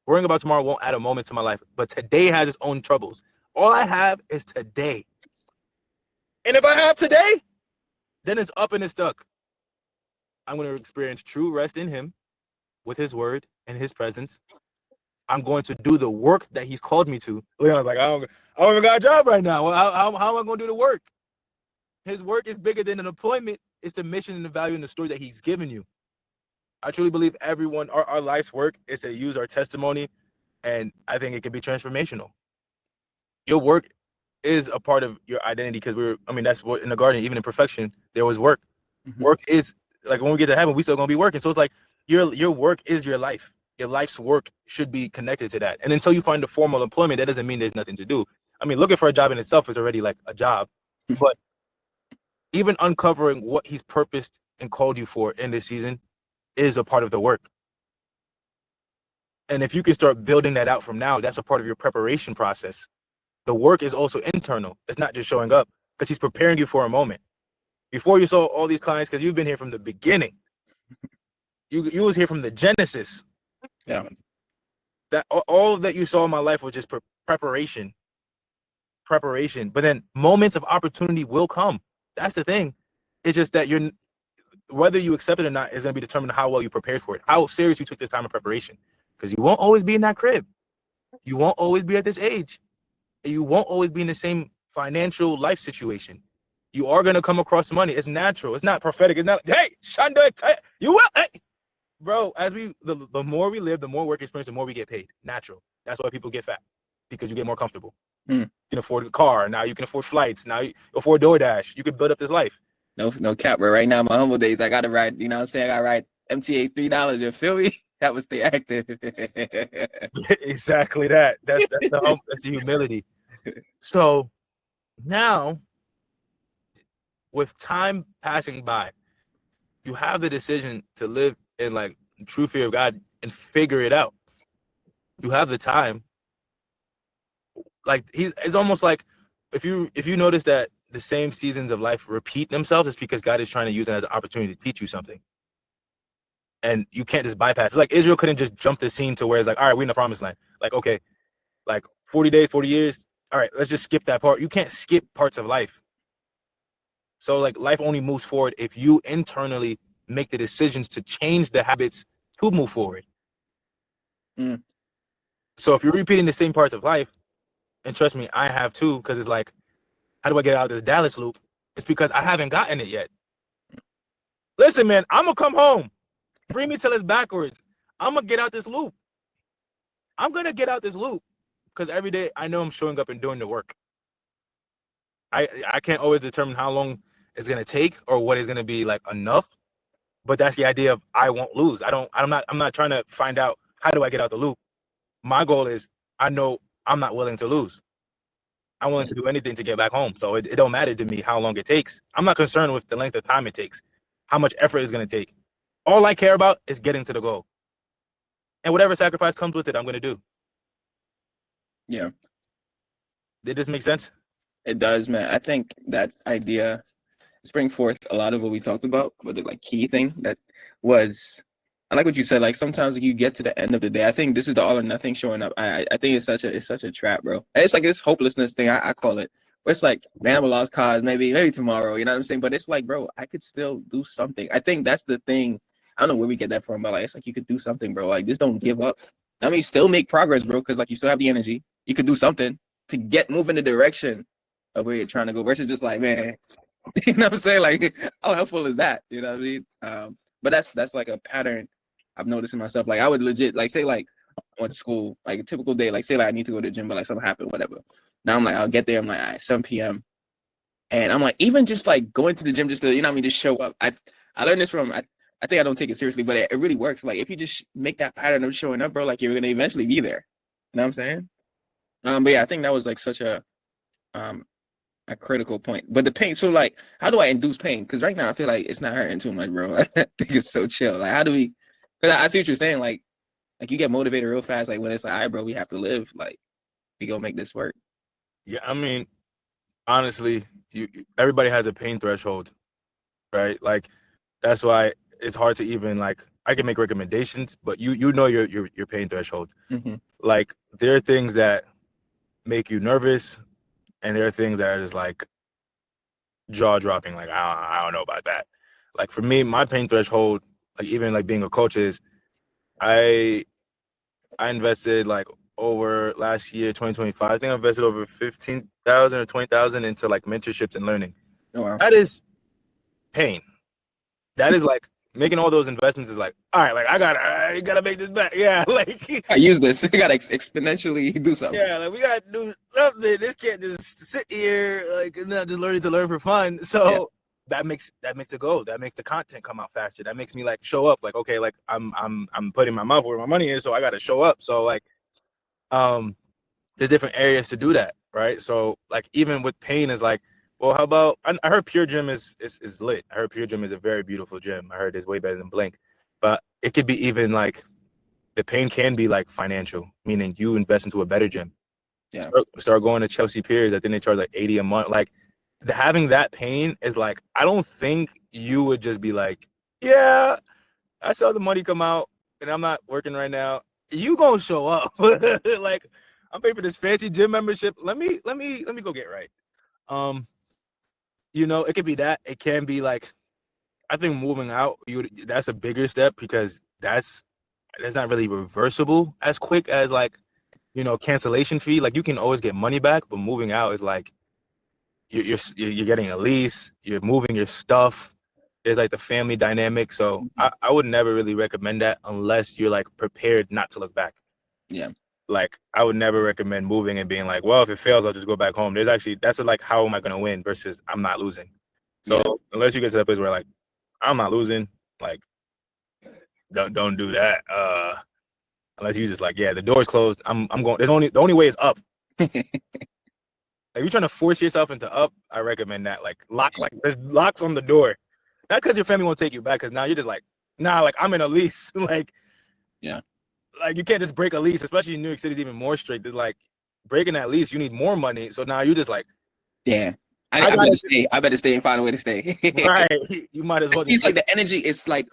Worrying about tomorrow won't add a moment to my life, but today has its own troubles. All I have is today. And if I have today, then it's up and it's stuck. I'm going to experience true rest in him with his word and his presence. I'm going to do the work that he's called me to. Leon's like, I don't even got a job right now. Well, how am I going to do the work? His work is bigger than an employment. It's the mission and the value and the story that he's given you. I truly believe everyone, our life's work is to use our testimony, and I think it can be transformational. Your work is a part of your identity, because that's what in the garden, even in perfection, there was work. Mm-hmm. Work is, like, when we get to heaven, we still gonna be working. So it's like your work is your life. Your life's work should be connected to that. And until you find a formal employment, that doesn't mean there's nothing to do. Looking for a job in itself is already like a job. But even uncovering what he's purposed and called you for in this season is a part of the work. And if you can start building that out from now, that's a part of your preparation process. The work is also internal. It's not just showing up, because he's preparing you for a moment. Before you saw all these clients, because you've been here from the beginning. You was here from the Genesis. Yeah. That all that you saw in my life was just preparation. But then moments of opportunity will come. That's the thing. It's just that whether you accept it or not is going to be determined how well you prepared for it, how serious you took this time of preparation. Because you won't always be in that crib. You won't always be at this age. You won't always be in the same financial life situation. You are going to come across money. It's natural. It's not prophetic. It's not, hey, Shanda, you will. Hey. Bro, the more we live, the more work experience, the more we get paid. Natural. That's why people get fat, because you get more comfortable. You can afford a car. Now you can afford flights. Now you afford DoorDash. You can build up this life. No cap, but right now, my humble days, I got to ride, you know what I'm saying? I got to ride MTA $3, you feel me? That was the active. Exactly that. That's the humility. So now, with time passing by, you have the decision to live in like true fear of God and figure it out. You have the time. Like it's almost like if you notice that the same seasons of life repeat themselves, it's because God is trying to use it as an opportunity to teach you something. and you can't just bypass. It's like Israel couldn't just jump the scene to where it's like, all right, we're in the promised land. Like, okay, like 40 days, 40 years. All right, let's just skip that part. You can't skip parts of life. So like life only moves forward if you internally make the decisions to change the habits to move forward. So if you're repeating the same parts of life, and trust me, I have too, because it's like, how do I get out of this Dallas loop? It's because I haven't gotten it yet. Listen, man, I'm going to come home. Bring me till it's backwards. I'm going to get out this loop. I'm going to get out this loop because every day I know I'm showing up and doing the work. I can't always determine how long it's going to take or what is going to be like enough. But that's the idea of I won't lose. I'm not trying to find out how do I get out the loop. My goal is I know I'm not willing to lose. I'm willing to do anything to get back home. So it don't matter to me how long it takes. I'm not concerned with the length of time it takes, how much effort it's going to take. All I care about is getting to the goal. And whatever sacrifice comes with it, I'm going to do. Yeah. Did this make sense? It does, man. I think that idea is bring forth a lot of what we talked about, but the like key thing that was, I like what you said. Like sometimes you get to the end of the day. I think this is the all or nothing showing up. I think it's such a trap, bro. And it's like this hopelessness thing. I call it. Where it's like, man, I'm a lost cause. Maybe tomorrow. You know what I'm saying? But it's like, bro, I could still do something. I think that's the thing. I don't know where we get that from, but like it's like you could do something, bro. Like just don't give up. I mean, still make progress, bro, because like you still have the energy. You could do something to get moving the direction of where you're trying to go. Versus just like, man, you know what I'm saying? Like, how helpful is that? You know what I mean? But that's like a pattern I've noticed in myself. Like I would legit like say like I went to school, like a typical day, like say like I need to go to the gym, but like something happened, whatever. Now I'm like, I'll get there. I'm like, all right, 7 p.m. And I'm like, even just like going to the gym just to, you know what I mean, just show up. I learned this from, I think I don't take it seriously, but it really works. Like if you just make that pattern of showing up, bro, like you're going to eventually be there. You know what I'm saying? But yeah, I think that was like such a critical point. But the pain, so like, how do I induce pain? Because right now I feel like it's not hurting too much, bro. I think it's so chill. Like how do we, because I see what you're saying. Like you get motivated real fast. Like when it's like, all right, bro, we have to live. Like we gonna make this work. Yeah, I mean, honestly, everybody has a pain threshold, right? Like that's why it's hard to even like I can make recommendations, but you know your pain threshold. Mm-hmm. Like there are things that make you nervous, and there are things that are just like jaw dropping. Like I don't know about that. Like for me, my pain threshold, like even like being a coach is, I invested like over last year, 2025. I think I invested over 15,000 or 20,000 into like mentorships and learning. Oh, wow. That is pain. That is like making all those investments is like, all right, like I gotta make this back. Yeah, like I use this. You gotta exponentially do something. yeah, like we gotta do something. This can't just sit here like not just learning to learn for fun. So that makes it go. That makes the content come out faster. That makes me like show up. Like okay, like I'm putting my mouth where my money is, so I gotta show up. So like there's different areas to do that, right? So like even with pain is like, well, how about I heard Pure Gym is lit. I heard Pure Gym is a very beautiful gym. I heard it's way better than Blink. But it could be even like the pain can be like financial, meaning you invest into a better gym. Yeah. Start going to Chelsea Piers. I think they charge like $80 a month. Like having that pain is like, I don't think you would just be like, yeah, I saw the money come out and I'm not working right now. You gonna show up. Like I'm paying for this fancy gym membership. Let me go get right. You know, it could be that. It can be like, I think moving out, that's a bigger step because that's not really reversible as quick as like, you know, cancellation fee. Like you can always get money back, but moving out is like you're getting a lease, you're moving your stuff. There's like the family dynamic. So I would never really recommend that unless you're like prepared not to look back. Yeah. Like I would never recommend moving and being like, well, if it fails, I'll just go back home. There's actually, that's like, how am I going to win versus I'm not losing. So unless you get to that place where like, I'm not losing, like don't do that. Unless you just like, yeah, the door's closed. I'm going, the only way is up. If you're trying to force yourself into up, I recommend that. Like there's locks on the door. Not because your family won't take you back, because now you're just like, nah, like I'm in a lease. Like, yeah. Like you can't just break a lease, especially in New York City is even more strict. It's like breaking that lease, you need more money. So now you're just like, yeah, I better stay. I better stay and find a way to stay. Right. You might as well. It's like the energy is like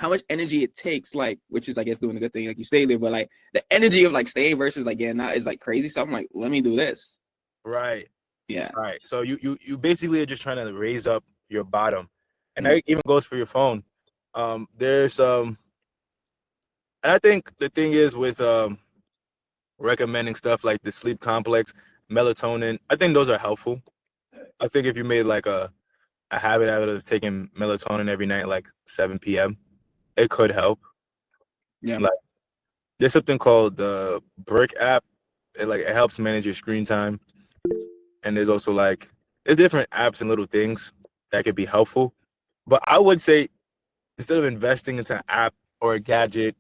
how much energy it takes, like, which is I guess doing a good thing, like you stay there, but like the energy of like staying versus like getting out is like crazy. So I'm like, let me do this. Right. Yeah. Right. So you basically are just trying to raise up your bottom. And that even goes for your phone. There's and I think the thing is with recommending stuff like the sleep complex, melatonin, I think those are helpful. I think if you made like a habit out of taking melatonin every night, like 7 p.m., it could help. Yeah. Like there's something called the Brick app. It helps manage your screen time. And there's also like there's different apps and little things that could be helpful. But I would say instead of investing into an app or a gadget,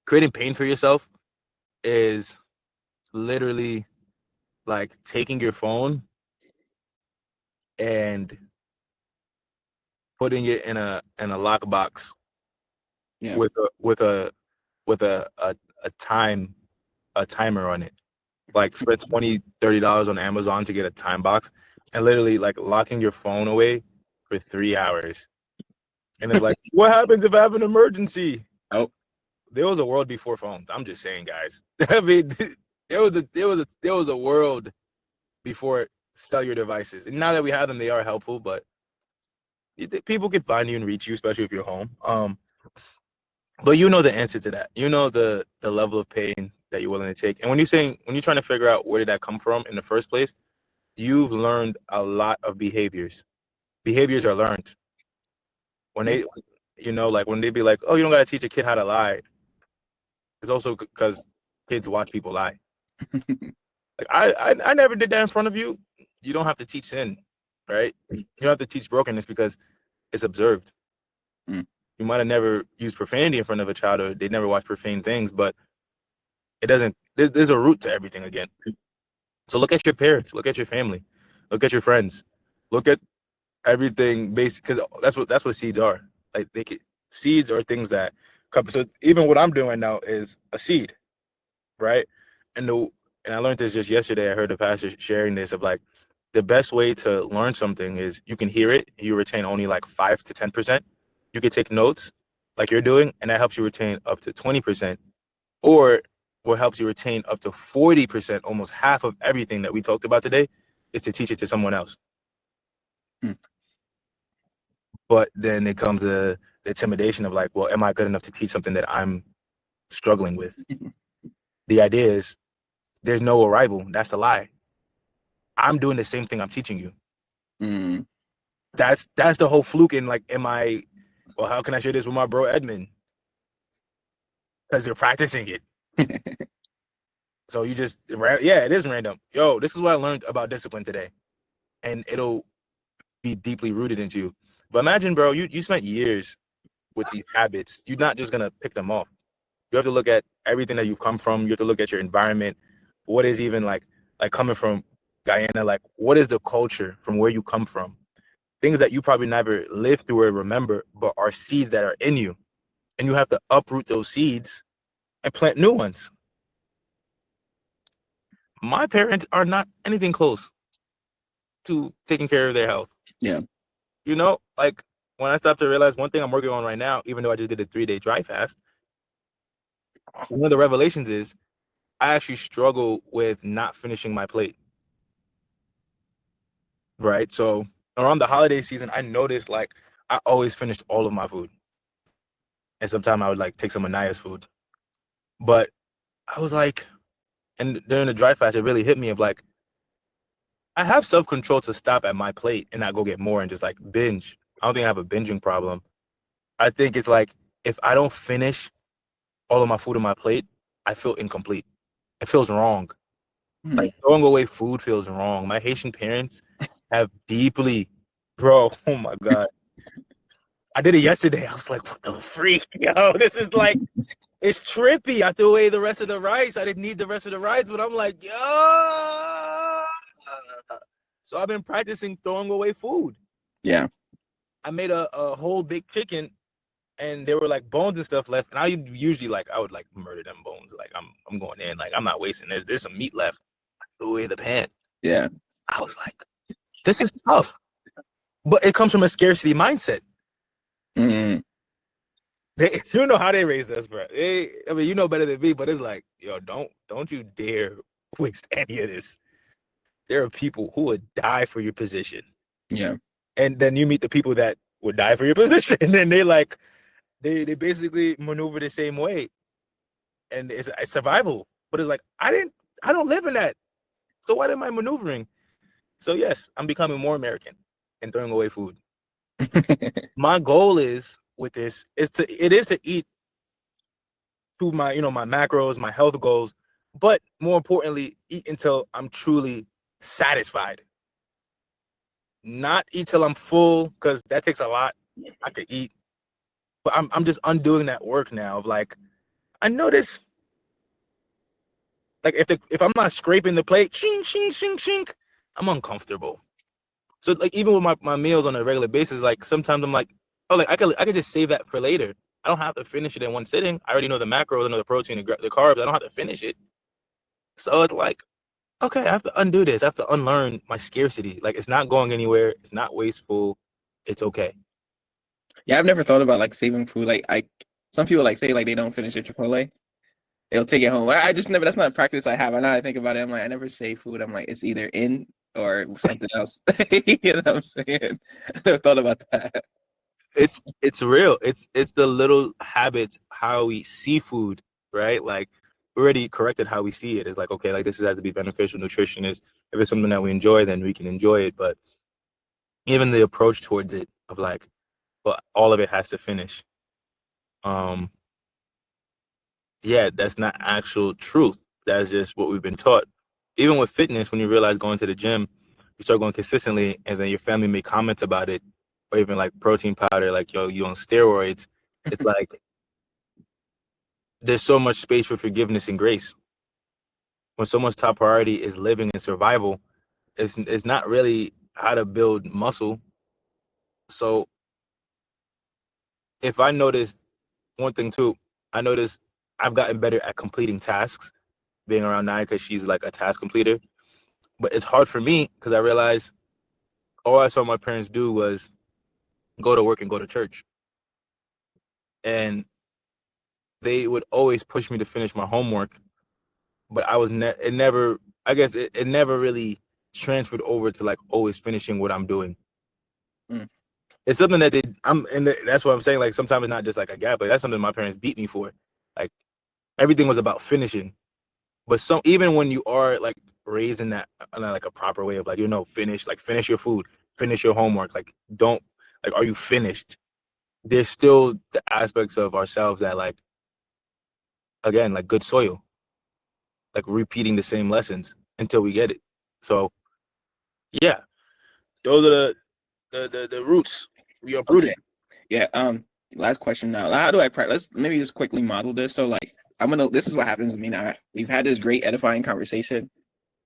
creating pain for yourself is literally like taking your phone and putting it in a lockbox Yeah. with a timer on it. Like spend $20-$30 on Amazon to get a time box and literally like locking your phone away for 3 hours. And it's like, what happens if I have an emergency? Oh, There was a world before phones. I'm just saying, guys. I mean, there was a world before cellular devices. And now that we have them, they are helpful, but people can find you and reach you, especially if you're home. But you know the answer to that. You know the level of pain that you're willing to take. And when you're trying to figure out where did that come from in the first place, you've learned a lot of behaviors. Behaviors are learned. When they, like when they be like, oh, you don't got to teach a kid how to lie. It's also because kids watch people lie. Like I never did that in front of you. You don't have to teach sin, right? You don't have to teach brokenness because it's observed. Mm. You might have never used profanity in front of a child or they never watched profane things, but it doesn't. There's a root to everything again. So look at your parents, look at your family, look at your friends, look at everything based because that's what seeds are. Like seeds are things that come. So even what I'm doing right now is a seed, right? And I learned this just yesterday. I heard the pastor sharing this of like the best way to learn something is you can hear it, you retain only like 5 to 10%. You can take notes like you're doing, and that helps you retain up to 20%. Or what helps you retain up to 40%, almost half of everything that we talked about today, is to teach it to someone else. Hmm. But then it comes the intimidation of like, well, am I good enough to teach something that I'm struggling with? The idea is there's no arrival. That's a lie. I'm doing the same thing I'm teaching you. Mm. That's the whole fluke in like, well, how can I share this with my bro Edmund? Because they're practicing it. So you just, it is random. Yo, this is what I learned about discipline today. And it'll be deeply rooted into you. But imagine, bro, you spent years with these habits. You're not just going to pick them off. You have to look at everything that you've come from. You have to look at your environment. What is even like coming from Guyana, like what is the culture from where you come from? Things that you probably never lived through or remember, but are seeds that are in you. And you have to uproot those seeds and plant new ones. My parents are not anything close to taking care of their health. Yeah. Like when I stopped to realize one thing I'm working on right now, even though I just did a 3-day dry fast, one of the revelations is I actually struggle with not finishing my plate. Right? So around the holiday season, I noticed like I always finished all of my food. And sometimes I would like take some of Naya's food. But I was like, and during the dry fast, it really hit me of like, I have self-control to stop at my plate and not go get more and just like binge. I don't think I have a binging problem. I think it's like, if I don't finish all of my food on my plate, I feel incomplete. It feels wrong. Mm. Like throwing away food feels wrong. My Haitian parents have deeply, bro, oh my God. I did it yesterday. I was like, what the freak? Yo, this is like, it's trippy. I threw away the rest of the rice. I didn't need the rest of the rice, but I'm like, yo. So I've been practicing throwing away food. Yeah. I made a whole big chicken and there were like bones and stuff left. And I usually I would like murder them bones. Like I'm going in, like I'm not wasting it. There's some meat left. I threw away the pan. Yeah. I was like, this is tough. But it comes from a scarcity mindset. Mm. you know how they raised us, bro. I mean, you know better than me, but it's like, yo, don't you dare waste any of this. There are people who would die for your position. Yeah. And then you meet the people that would die for your position, and they basically maneuver the same way, and it's survival. But it's like I don't live in that, so what am I maneuvering? So yes, I'm becoming more American and throwing away food. My goal is with this is to eat to my my macros, my health goals, but more importantly, eat until I'm truly satisfied. Not eat till I'm full, because that takes a lot. I could eat, but I'm just undoing that work now of like, I notice, like if I'm not scraping the plate, shing shing shing shing, I'm uncomfortable. So like even with my meals on a regular basis, like sometimes I'm like, oh, like I could just save that for later. I don't have to finish it in one sitting. I already know the macros, I know the protein, the carbs. I don't have to finish it. So it's like, okay, I have to undo this. I have to unlearn my scarcity. Like it's not going anywhere. It's not wasteful. It's okay. Yeah, I've never thought about like saving food. Like some people like say like they don't finish their Chipotle, they'll take it home. I just never. That's not a practice I have. I know I think about it. I'm like, I never save food. I'm like, it's either in or something else. You know what I'm saying? I never thought about that. It's real. It's the little habits, how we see food, right? Like we already corrected how we see it. It's like, okay, like this has to be beneficial, nutritionist. If it's something that we enjoy, then we can enjoy it. But even the approach towards it of like, well, all of it has to finish. Yeah, that's not actual truth. That's just what we've been taught. Even with fitness, when you realize going to the gym, you start going consistently, and then your family may comment about it, or even like protein powder, like, yo, you on steroids. It's like there's so much space for forgiveness and grace. When someone's top priority is living and survival, it's not really how to build muscle. So if I notice one thing too, I noticed I've gotten better at completing tasks, being around Naya because she's like a task completer. But it's hard for me because I realized all I saw my parents do was go to work and go to church. And they would always push me to finish my homework, but I was it never, I guess it never really transferred over to like always finishing what I'm doing. Mm. It's something that that's what I'm saying. Like sometimes it's not just like a gap, but that's something my parents beat me for. Like everything was about finishing. But even when you are like raised in that like a proper way of like, finish your food, finish your homework, like don't like, are you finished? There's still the aspects of ourselves that like, again, like good soil, like repeating the same lessons until we get it. So yeah, those are the roots. We are rooted. Okay. Yeah. Last question now. How do I practice? Let's maybe just quickly model this. So like, this is what happens with me now. We've had this great edifying conversation.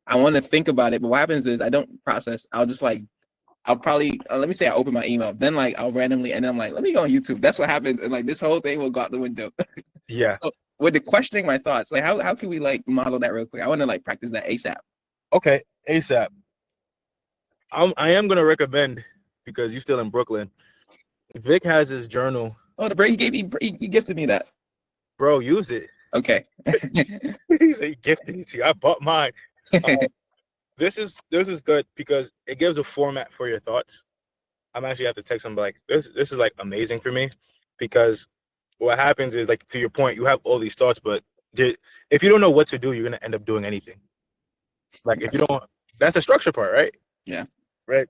I want to think about it, but what happens is I don't process. I'll probably, let me say I open my email, then like I'll randomly, and then I'm like, let me go on YouTube. That's what happens. And like this whole thing will go out the window. Yeah. So with the questioning my thoughts, like how can we like model that real quick? I want to like practice that ASAP. Okay. ASAP. I am going to recommend, because you're still in Brooklyn, Vic has his journal. Oh, he gifted me that. Bro, use it. Okay. He said he gifted it to you. I bought mine. This is good because it gives a format for your thoughts. I'm actually have to text him like this is like amazing for me, because what happens is, like, to your point, you have all these thoughts, but if you don't know what to do, you're gonna end up doing anything. Like if you don't, that's the structure part, right? Yeah. Right.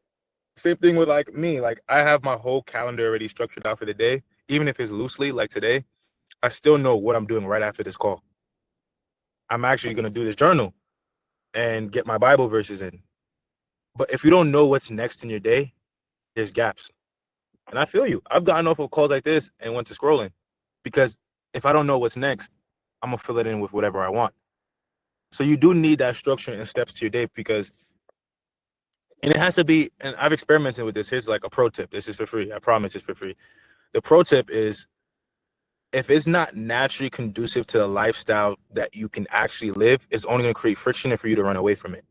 Same thing with like me. Like I have my whole calendar already structured out for the day, even if it's loosely. Like today, I still know what I'm doing right after this call. I'm actually gonna do this journal and get my Bible verses in. But if you don't know what's next in your day, there's gaps. And I feel you. I've gotten off of calls like this and went to scrolling, because if I don't know what's next, I'm gonna fill it in with whatever I want. So you do need that structure and steps to your day, and it has to be, and I've experimented with this. Here's like a pro tip. This is for free. I promise it's for free. The pro tip is, if it's not naturally conducive to the lifestyle that you can actually live, it's only going to create friction for you to run away from it.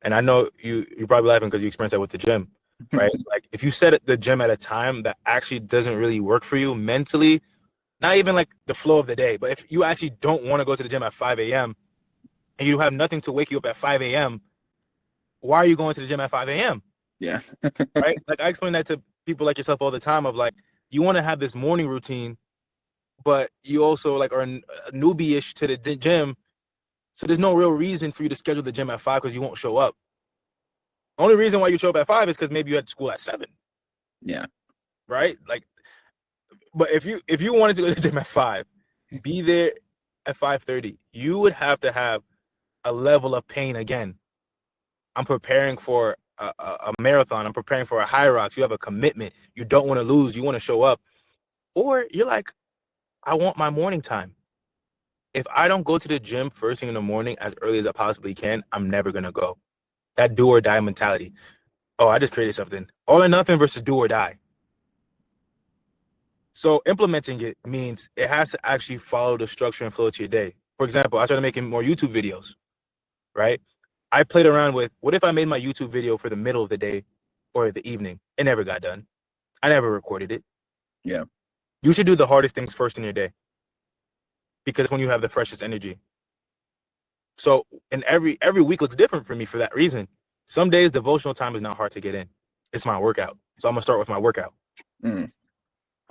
And I know you're probably laughing because you experienced that with the gym. right? Like if you set the gym at a time that actually doesn't really work for you mentally, not even like the flow of the day, but if you actually don't want to go to the gym at 5 a.m. and you have nothing to wake you up at 5 a.m., why are you going to the gym at 5 a.m.? Yeah. Right? Like I explain that to people like yourself all the time of like, you want to have this morning routine, but you also like are a newbie-ish to the gym. So there's no real reason for you to schedule the gym at 5 because you won't show up. The only reason why you show up at 5 is because maybe you had school at 7. Yeah. Right? Like, but if you wanted to go to the gym at 5, be there at 5:30, you would have to have a level of pain again. I'm preparing for a marathon. I'm preparing for a high rocks. You have a commitment. You don't want to lose. You want to show up. Or you're like, I want my morning time. If I don't go to the gym first thing in the morning as early as I possibly can, I'm never going to go. That do or die mentality. Oh, I just created something. All or nothing versus do or die. So implementing it means it has to actually follow the structure and flow to your day. For example, I started making more YouTube videos, right? I played around with, what if I made my YouTube video for the middle of the day or the evening? It never got done. I never recorded it. Yeah. You should do the hardest things first in your day because when you have the freshest energy. So, and every week looks different for me for that reason. Some days devotional time is not hard to get in. It's my workout. So I'm gonna start with my workout. Mm.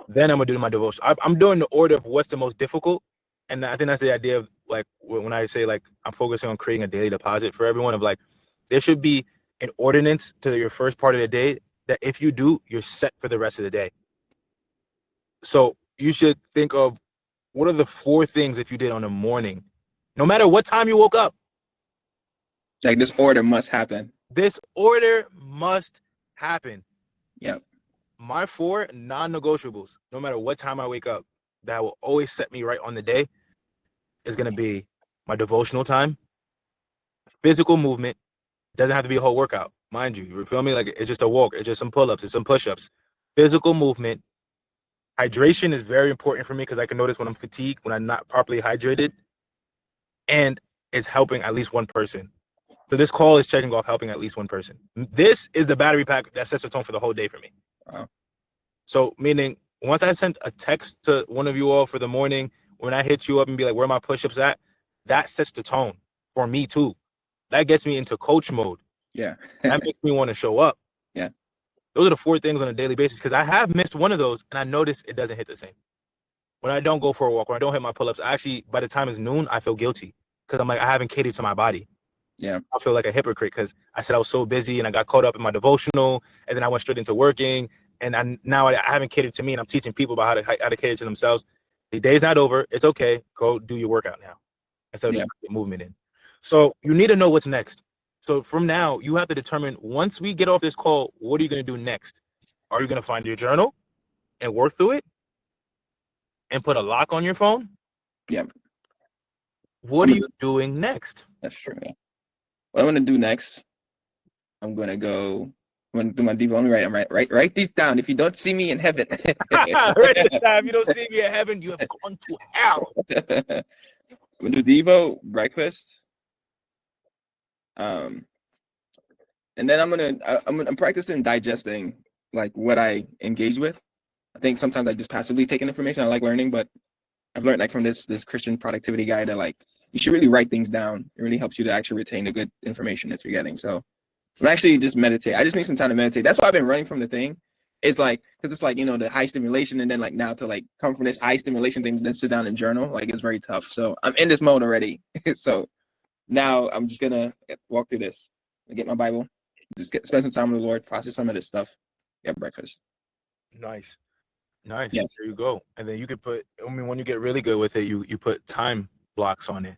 Then I'm gonna do my devotion. I'm doing the order of what's the most difficult. And I think that's the idea of like when I say like I'm focusing on creating a daily deposit for everyone of like there should be an ordinance to your first part of the day that if you do, you're set for the rest of the day. So you should think of what are the 4 things if you did on the morning, no matter what time you woke up. Like this order must happen. This order must happen. Yep. My 4 non-negotiables, no matter what time I wake up, that will always set me right on the day is going to be my devotional time, physical movement. Doesn't have to be a whole workout, mind you. You feel me? Like it's just a walk. It's just some pull-ups. It's some push-ups. Physical movement. Hydration is very important for me because I can notice when I'm fatigued, when I'm not properly hydrated, and it's helping at least one person. So this call is checking off helping at least one person. This is the battery pack that sets the tone for the whole day for me. Wow. So meaning once I sent a text to one of you all for the morning, when I hit you up and be like, where are my push-ups at? That sets the tone for me too. That gets me into coach mode. Yeah. That makes me want to show up. Yeah. Those are the 4 things on a daily basis because I have missed one of those and I notice it doesn't hit the same. When I don't go for a walk, when I don't hit my pull-ups, I actually, by the time it's noon, I feel guilty because I'm like, I haven't catered to my body. Yeah. I feel like a hypocrite because I said I was so busy and I got caught up in my devotional and then I went straight into working and now I haven't catered to me and I'm teaching people about how to cater to themselves. The day's not over. It's okay. Go do your workout now instead of just get movement in. So you need to know what's next. So from now, you have to determine once we get off this call, what are you going to do next? Are you going to find your journal and work through it and put a lock on your phone? Yeah. What are you doing next? That's true. What I'm gonna do next, I'm gonna do my Devo. Let me write these down. If you don't see me in heaven, Right this time, you don't see me in heaven, you have gone to hell. I'm gonna do Devo, breakfast, and then I'm practicing digesting like what I engage with. I think sometimes I just passively take in information. I like learning, but I've learned like from this Christian productivity guy that like you should really write things down. It really helps you to actually retain the good information that you're getting. So I'm actually just meditate. I just need some time to meditate. That's why I've been running from the thing. It's like, because it's like, you know, the high stimulation and then like now to like come from this high stimulation thing, then sit down and journal, like it's very tough. So I'm in this mode already. So now I'm just gonna walk through this and get my Bible, just spend some time with the Lord, process some of this stuff, get breakfast. Nice. Yeah. There you go. And then you could put, I mean, when you get really good with it, you put time blocks on it.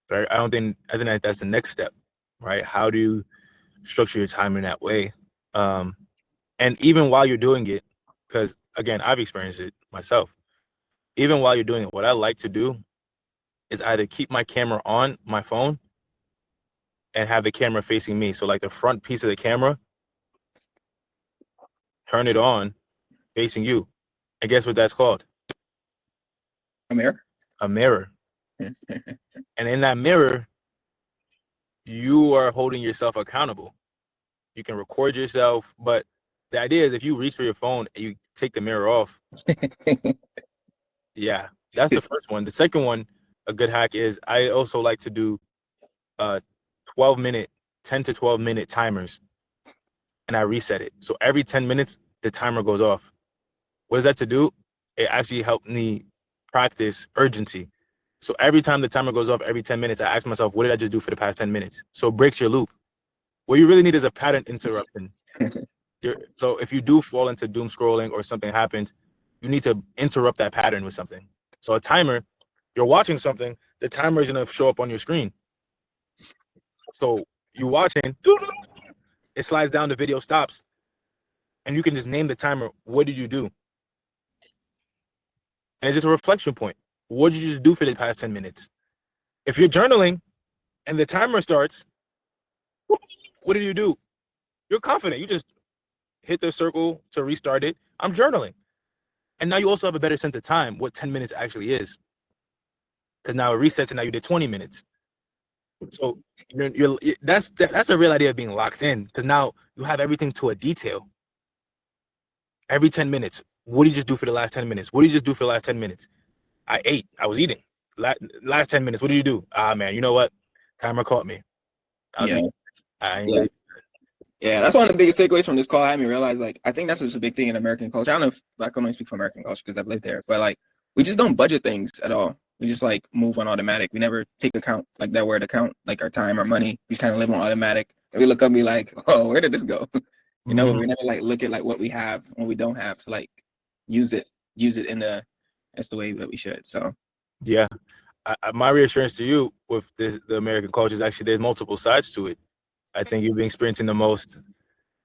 Right? I think that's the next step, right? How do you structure your time in that way? And even while you're doing it, because again, I've experienced it myself. Even while you're doing it, what I like to do is either keep my camera on my phone and have the camera facing me. So like the front piece of the camera, turn it on facing you. And guess what that's called? A mirror? A mirror. And in that mirror, you are holding yourself accountable. You can record yourself, but The idea is if you reach for your phone and you take the mirror off, yeah, that's the first one. The second one, a good hack is I also like to do 12-minute, 10 to 12-minute timers, and I reset it. So every 10 minutes, the timer goes off. What is that to do? It actually helped me practice urgency. So every time the timer goes off, every 10 minutes, I ask myself, what did I just do for the past 10 minutes? So it breaks your loop. What you really need is a pattern interruption. So if you do fall into doom scrolling or something happens, you need to interrupt that pattern with something. So a timer, you're watching something, the timer is going to show up on your screen. So you're watching, it slides down, the video stops, and you can just name the timer. What did you do? And it's just a reflection point. What did you do for the past 10 minutes? If you're journaling and the timer starts, what did you do? You're confident. You just hit the circle to restart it. I'm journaling. And now you also have a better sense of time, what 10 minutes actually is. Because now it resets and now you did 20 minutes. So that's a real idea of being locked in, because now you have everything to a detail. Every 10 minutes, what did you just do for the last 10 minutes? What did you just do for the last 10 minutes? I ate. I was eating. Last 10 minutes, what did you do? Man, you know what? Timer caught me. Yeah, that's one of the biggest takeaways from this call. I made me realize, like, I think that's what's a big thing in American culture. I don't know if I can only speak for American culture because I've lived there, but like, we just don't budget things at all. We just like move on automatic. We never take account, like that word account, like our time, our money. We just kind of live on automatic. And we look up and be like, oh, where did this go? You know, we never like look at like what we have and what we don't have to like use it in that's the way that we should. So yeah, my reassurance to you with the American culture is actually there's multiple sides to it. I think you've been experiencing the most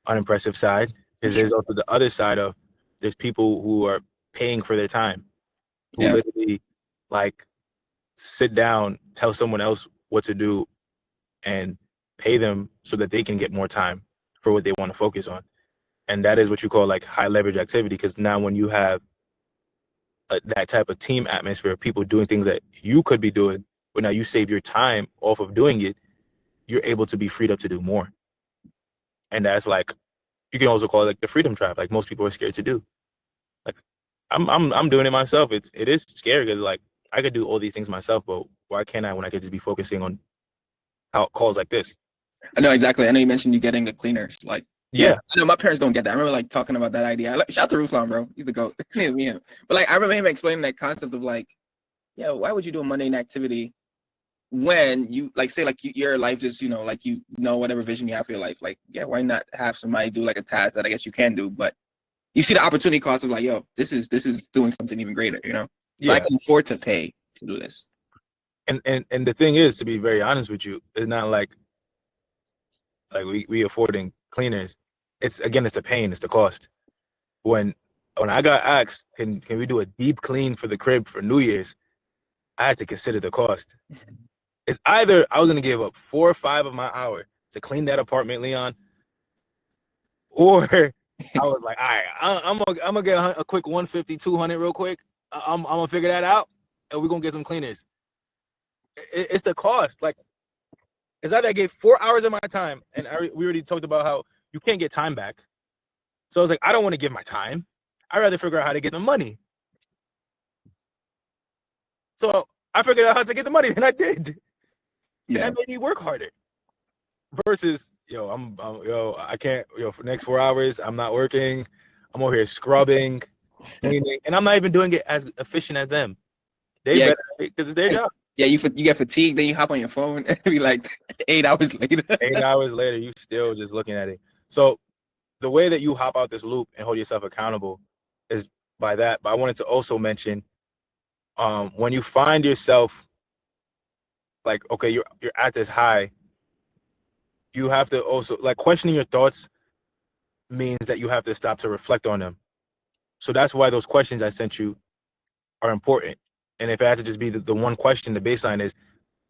unimpressive side, because there's also the other side of there's people who are paying for their time, who literally like sit down, tell someone else what to do, and pay them so that they can get more time for what they want to focus on. And that is what you call like high leverage activity, because now when you have that type of team atmosphere, people doing things that you could be doing, but now you save your time off of doing it, you're able to be freed up to do more. And that's like, you can also call it like the freedom trap, like most people are scared to do. Like I'm doing it myself. It is scary because like I could do all these things myself, but why can't I when I could just be focusing on calls like this? I know exactly. I know you mentioned you getting a cleaner. Like, yeah. I know my parents don't get that. I remember like talking about that idea. Shout out to Ruslan, bro. He's the GOAT. Me and him. But like, I remember him explaining that concept of like, yeah, why would you do a mundane activity when you like say like your life just, you know, like, you know, whatever vision you have for your life, like, yeah, why not have somebody do like a task that I guess you can do, but you see the opportunity cost of like, yo, this is doing something even greater, you know? So I can afford to pay to do this. And the thing is, to be very honest with you, it's not like we affording cleaners. It's the pain, it's the cost. When I got asked, can we do a deep clean for the crib for New Year's, I had to consider the cost. It's either I was gonna give up 4 or 5 of my hour to clean that apartment, Leon, or I was like, all right, I'm gonna get a quick 150, 200 real quick. I'm gonna figure that out, and we're gonna get some cleaners. It's the cost. Like, it's either I gave 4 hours of my time, and we already talked about how you can't get time back. So I was like, I don't want to give my time. I'd rather figure out how to get the money. So I figured out how to get the money, and I did. Yeah. And that made me work harder. Versus, I can't, for the next 4 hours, I'm not working. I'm over here scrubbing, cleaning, and I'm not even doing it as efficient as them. They better, because it's their job. Yeah, you get fatigued, then you hop on your phone and be like 8 hours later. 8 hours later, you still just looking at it. So the way that you hop out this loop and hold yourself accountable is by that. But I wanted to also mention, when you find yourself like, okay, you're at this high, you have to also, like, questioning your thoughts means that you have to stop to reflect on them. So that's why those questions I sent you are important. And if it had to just be the one question, the baseline is,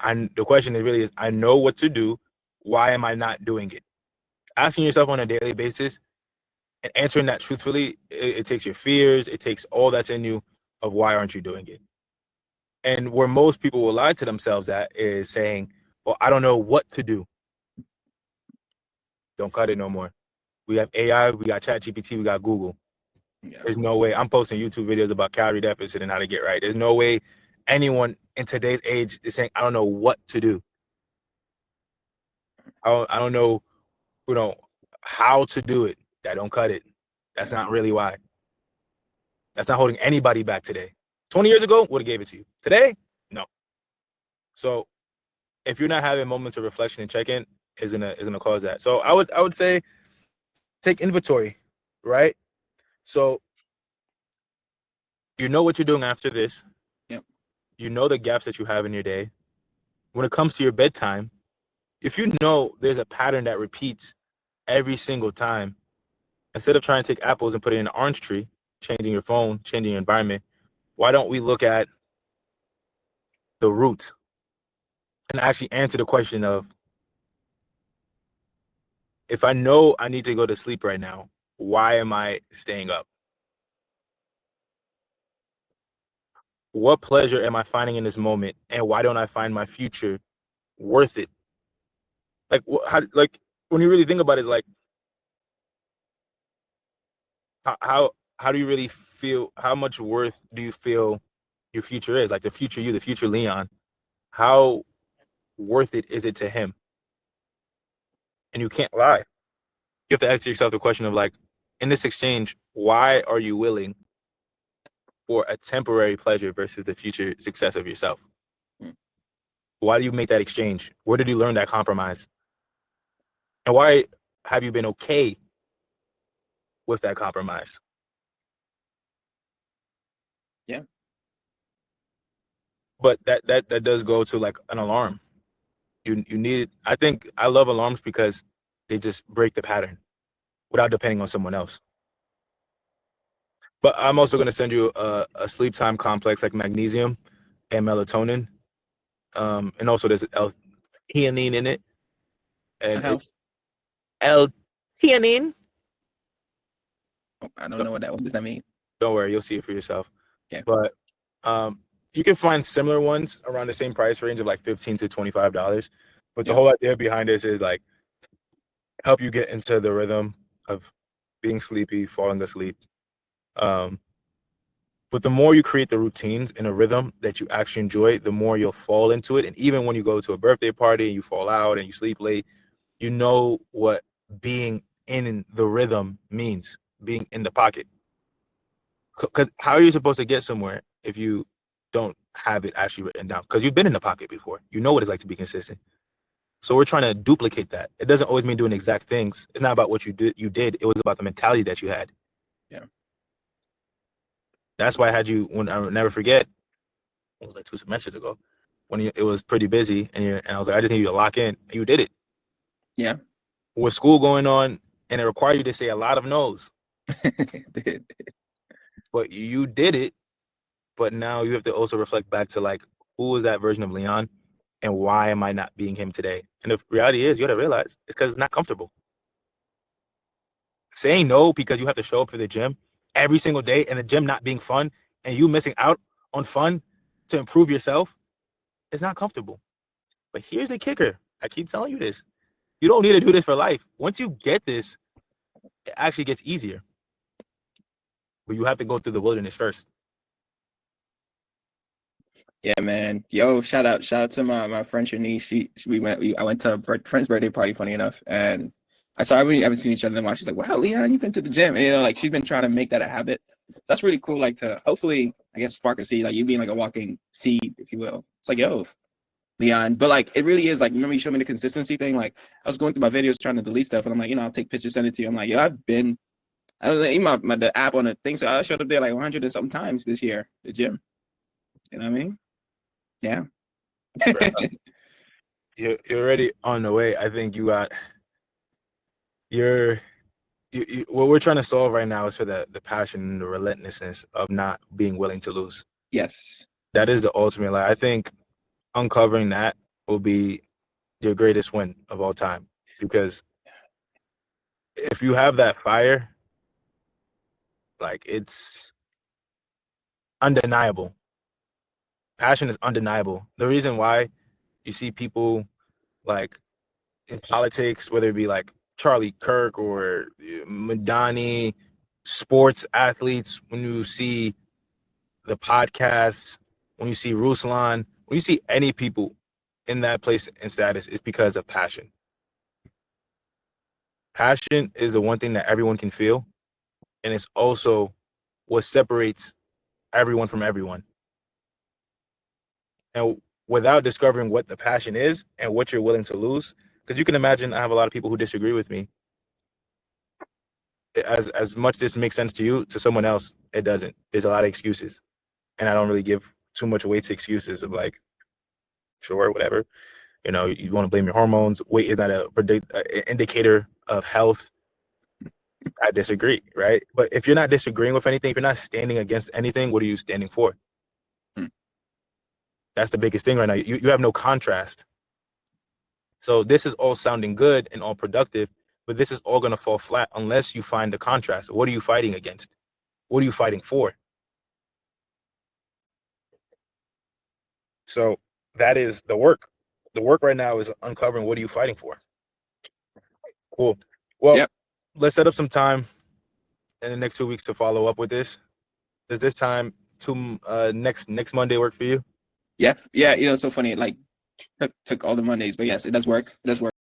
the question is really, I know what to do. Why am I not doing it? Asking yourself on a daily basis and answering that truthfully, it takes your fears, it takes all that's in you of why aren't you doing it? And where most people will lie to themselves at is saying, well, I don't know what to do. Don't cut it no more. We have AI, we got ChatGPT, we got Google. Yeah. There's no way I'm posting YouTube videos about calorie deficit and how to get right. There's no way anyone in today's age is saying, I don't know what to do. I don't know, how to do it. That don't cut it. That's not really why. That's not holding anybody back today. 20 years ago, would have gave it to you. Today, no. So if you're not having moments of reflection and check-in, is gonna cause that. So I would say take inventory, right? So you know what you're doing after this. Yep. You know the gaps that you have in your day. When it comes to your bedtime, if you know there's a pattern that repeats every single time, instead of trying to take apples and put it in an orange tree, changing your phone, changing your environment, why don't we look at the root and actually answer the question of, if I know I need to go to sleep right now, why am I staying up? What pleasure am I finding in this moment, and why don't I find my future worth it? Like, like when you really think about it, it's like, how do you really feel? How much worth do you feel your future is? Like the future you, the future Leon, how worth it is it to him? And you can't lie. You have to ask yourself the question of, like, in this exchange, why are you willing for a temporary pleasure versus the future success of yourself? Why do you make that exchange? Where did you learn that compromise? And why have you been okay with that compromise? Yeah. But that does go to like an alarm. You need, I think I love alarms because they just break the pattern without depending on someone else. But I'm also going to send you a sleep time complex like magnesium and melatonin. And also there's L-theanine in it. And it's L-theanine. I don't know what does that mean. Don't worry, you'll see it for yourself. Okay. But you can find similar ones around the same price range of like $15 to $25. But the whole idea behind this is like help you get into the rhythm of being sleepy, falling asleep. But the more you create the routines in a rhythm that you actually enjoy, the more you'll fall into it. And even when you go to a birthday party and you fall out and you sleep late, you know what being in the rhythm means, being in the pocket. Because how are you supposed to get somewhere if you don't have it actually written down? Because you've been in the pocket before. You know what it's like to be consistent. So we're trying to duplicate that. It doesn't always mean doing exact things. It's not about what you did. It was about the mentality that you had. Yeah. That's why I had you, when I will never forget, it was like 2 semesters ago, when it was pretty busy, and I was like, I just need you to lock in, and you did it. Yeah. With school going on, and it required you to say a lot of no's. But you did it. But now you have to also reflect back to like, who was that version of Leon, and why am I not being him today? And the reality is, you got to realize it's because it's not comfortable. Saying no because you have to show up for the gym every single day, and the gym not being fun, and you missing out on fun to improve yourself, it's not comfortable. But here's the kicker. I keep telling you this. You don't need to do this for life. Once you get this, it actually gets easier. But you have to go through the wilderness first. Yeah, man. Yo, shout out to my friend Shanice. I went to a friend's birthday party, funny enough, and we haven't seen each other in a while. She's like, "Wow, Leon, you've been to the gym," and like she's been trying to make that a habit. That's really cool. Like to hopefully, I guess, spark a seed, like you being like a walking seed, if you will. It's like, yo, Leon, but like it really is like, remember you showed me the consistency thing. Like I was going through my videos trying to delete stuff, and I'm like, I'll take pictures, send it to you. I'm like, yo, I was like, even the app on the thing, so I showed up there like 100 and something times this year, the gym. You know what I mean? Yeah. You're already on the way. I think you got what we're trying to solve right now is for the passion and the relentlessness of not being willing to lose. Yes. That is the ultimate. Like, I think uncovering that will be your greatest win of all time, because if you have that fire, like, it's undeniable. Passion is undeniable. The reason why you see people like in politics, whether it be like Charlie Kirk or Madani, sports athletes, when you see the podcasts, when you see Ruslan, when you see any people in that place and status, it's because of passion. Passion is the one thing that everyone can feel, and it's also what separates everyone from everyone. And without discovering what the passion is and what you're willing to lose, because you can imagine I have a lot of people who disagree with me. As much this makes sense to you, to someone else, it doesn't. There's a lot of excuses. And I don't really give too much weight to excuses of like, sure, whatever. You know, you want to blame your hormones. Weight is not an indicator of health. I disagree, right? But if you're not disagreeing with anything, if you're not standing against anything, what are you standing for? That's the biggest thing right now. You have no contrast. So this is all sounding good and all productive, but this is all going to fall flat unless you find the contrast. What are you fighting against? What are you fighting for? So that is the work. The work right now is uncovering what are you fighting for. Cool. Well, Let's set up some time in the next 2 weeks to follow up with this. Does this time next Monday work for you? Yeah. You know, it's so funny. Like took all the Mondays, but yes, it does work. It does work.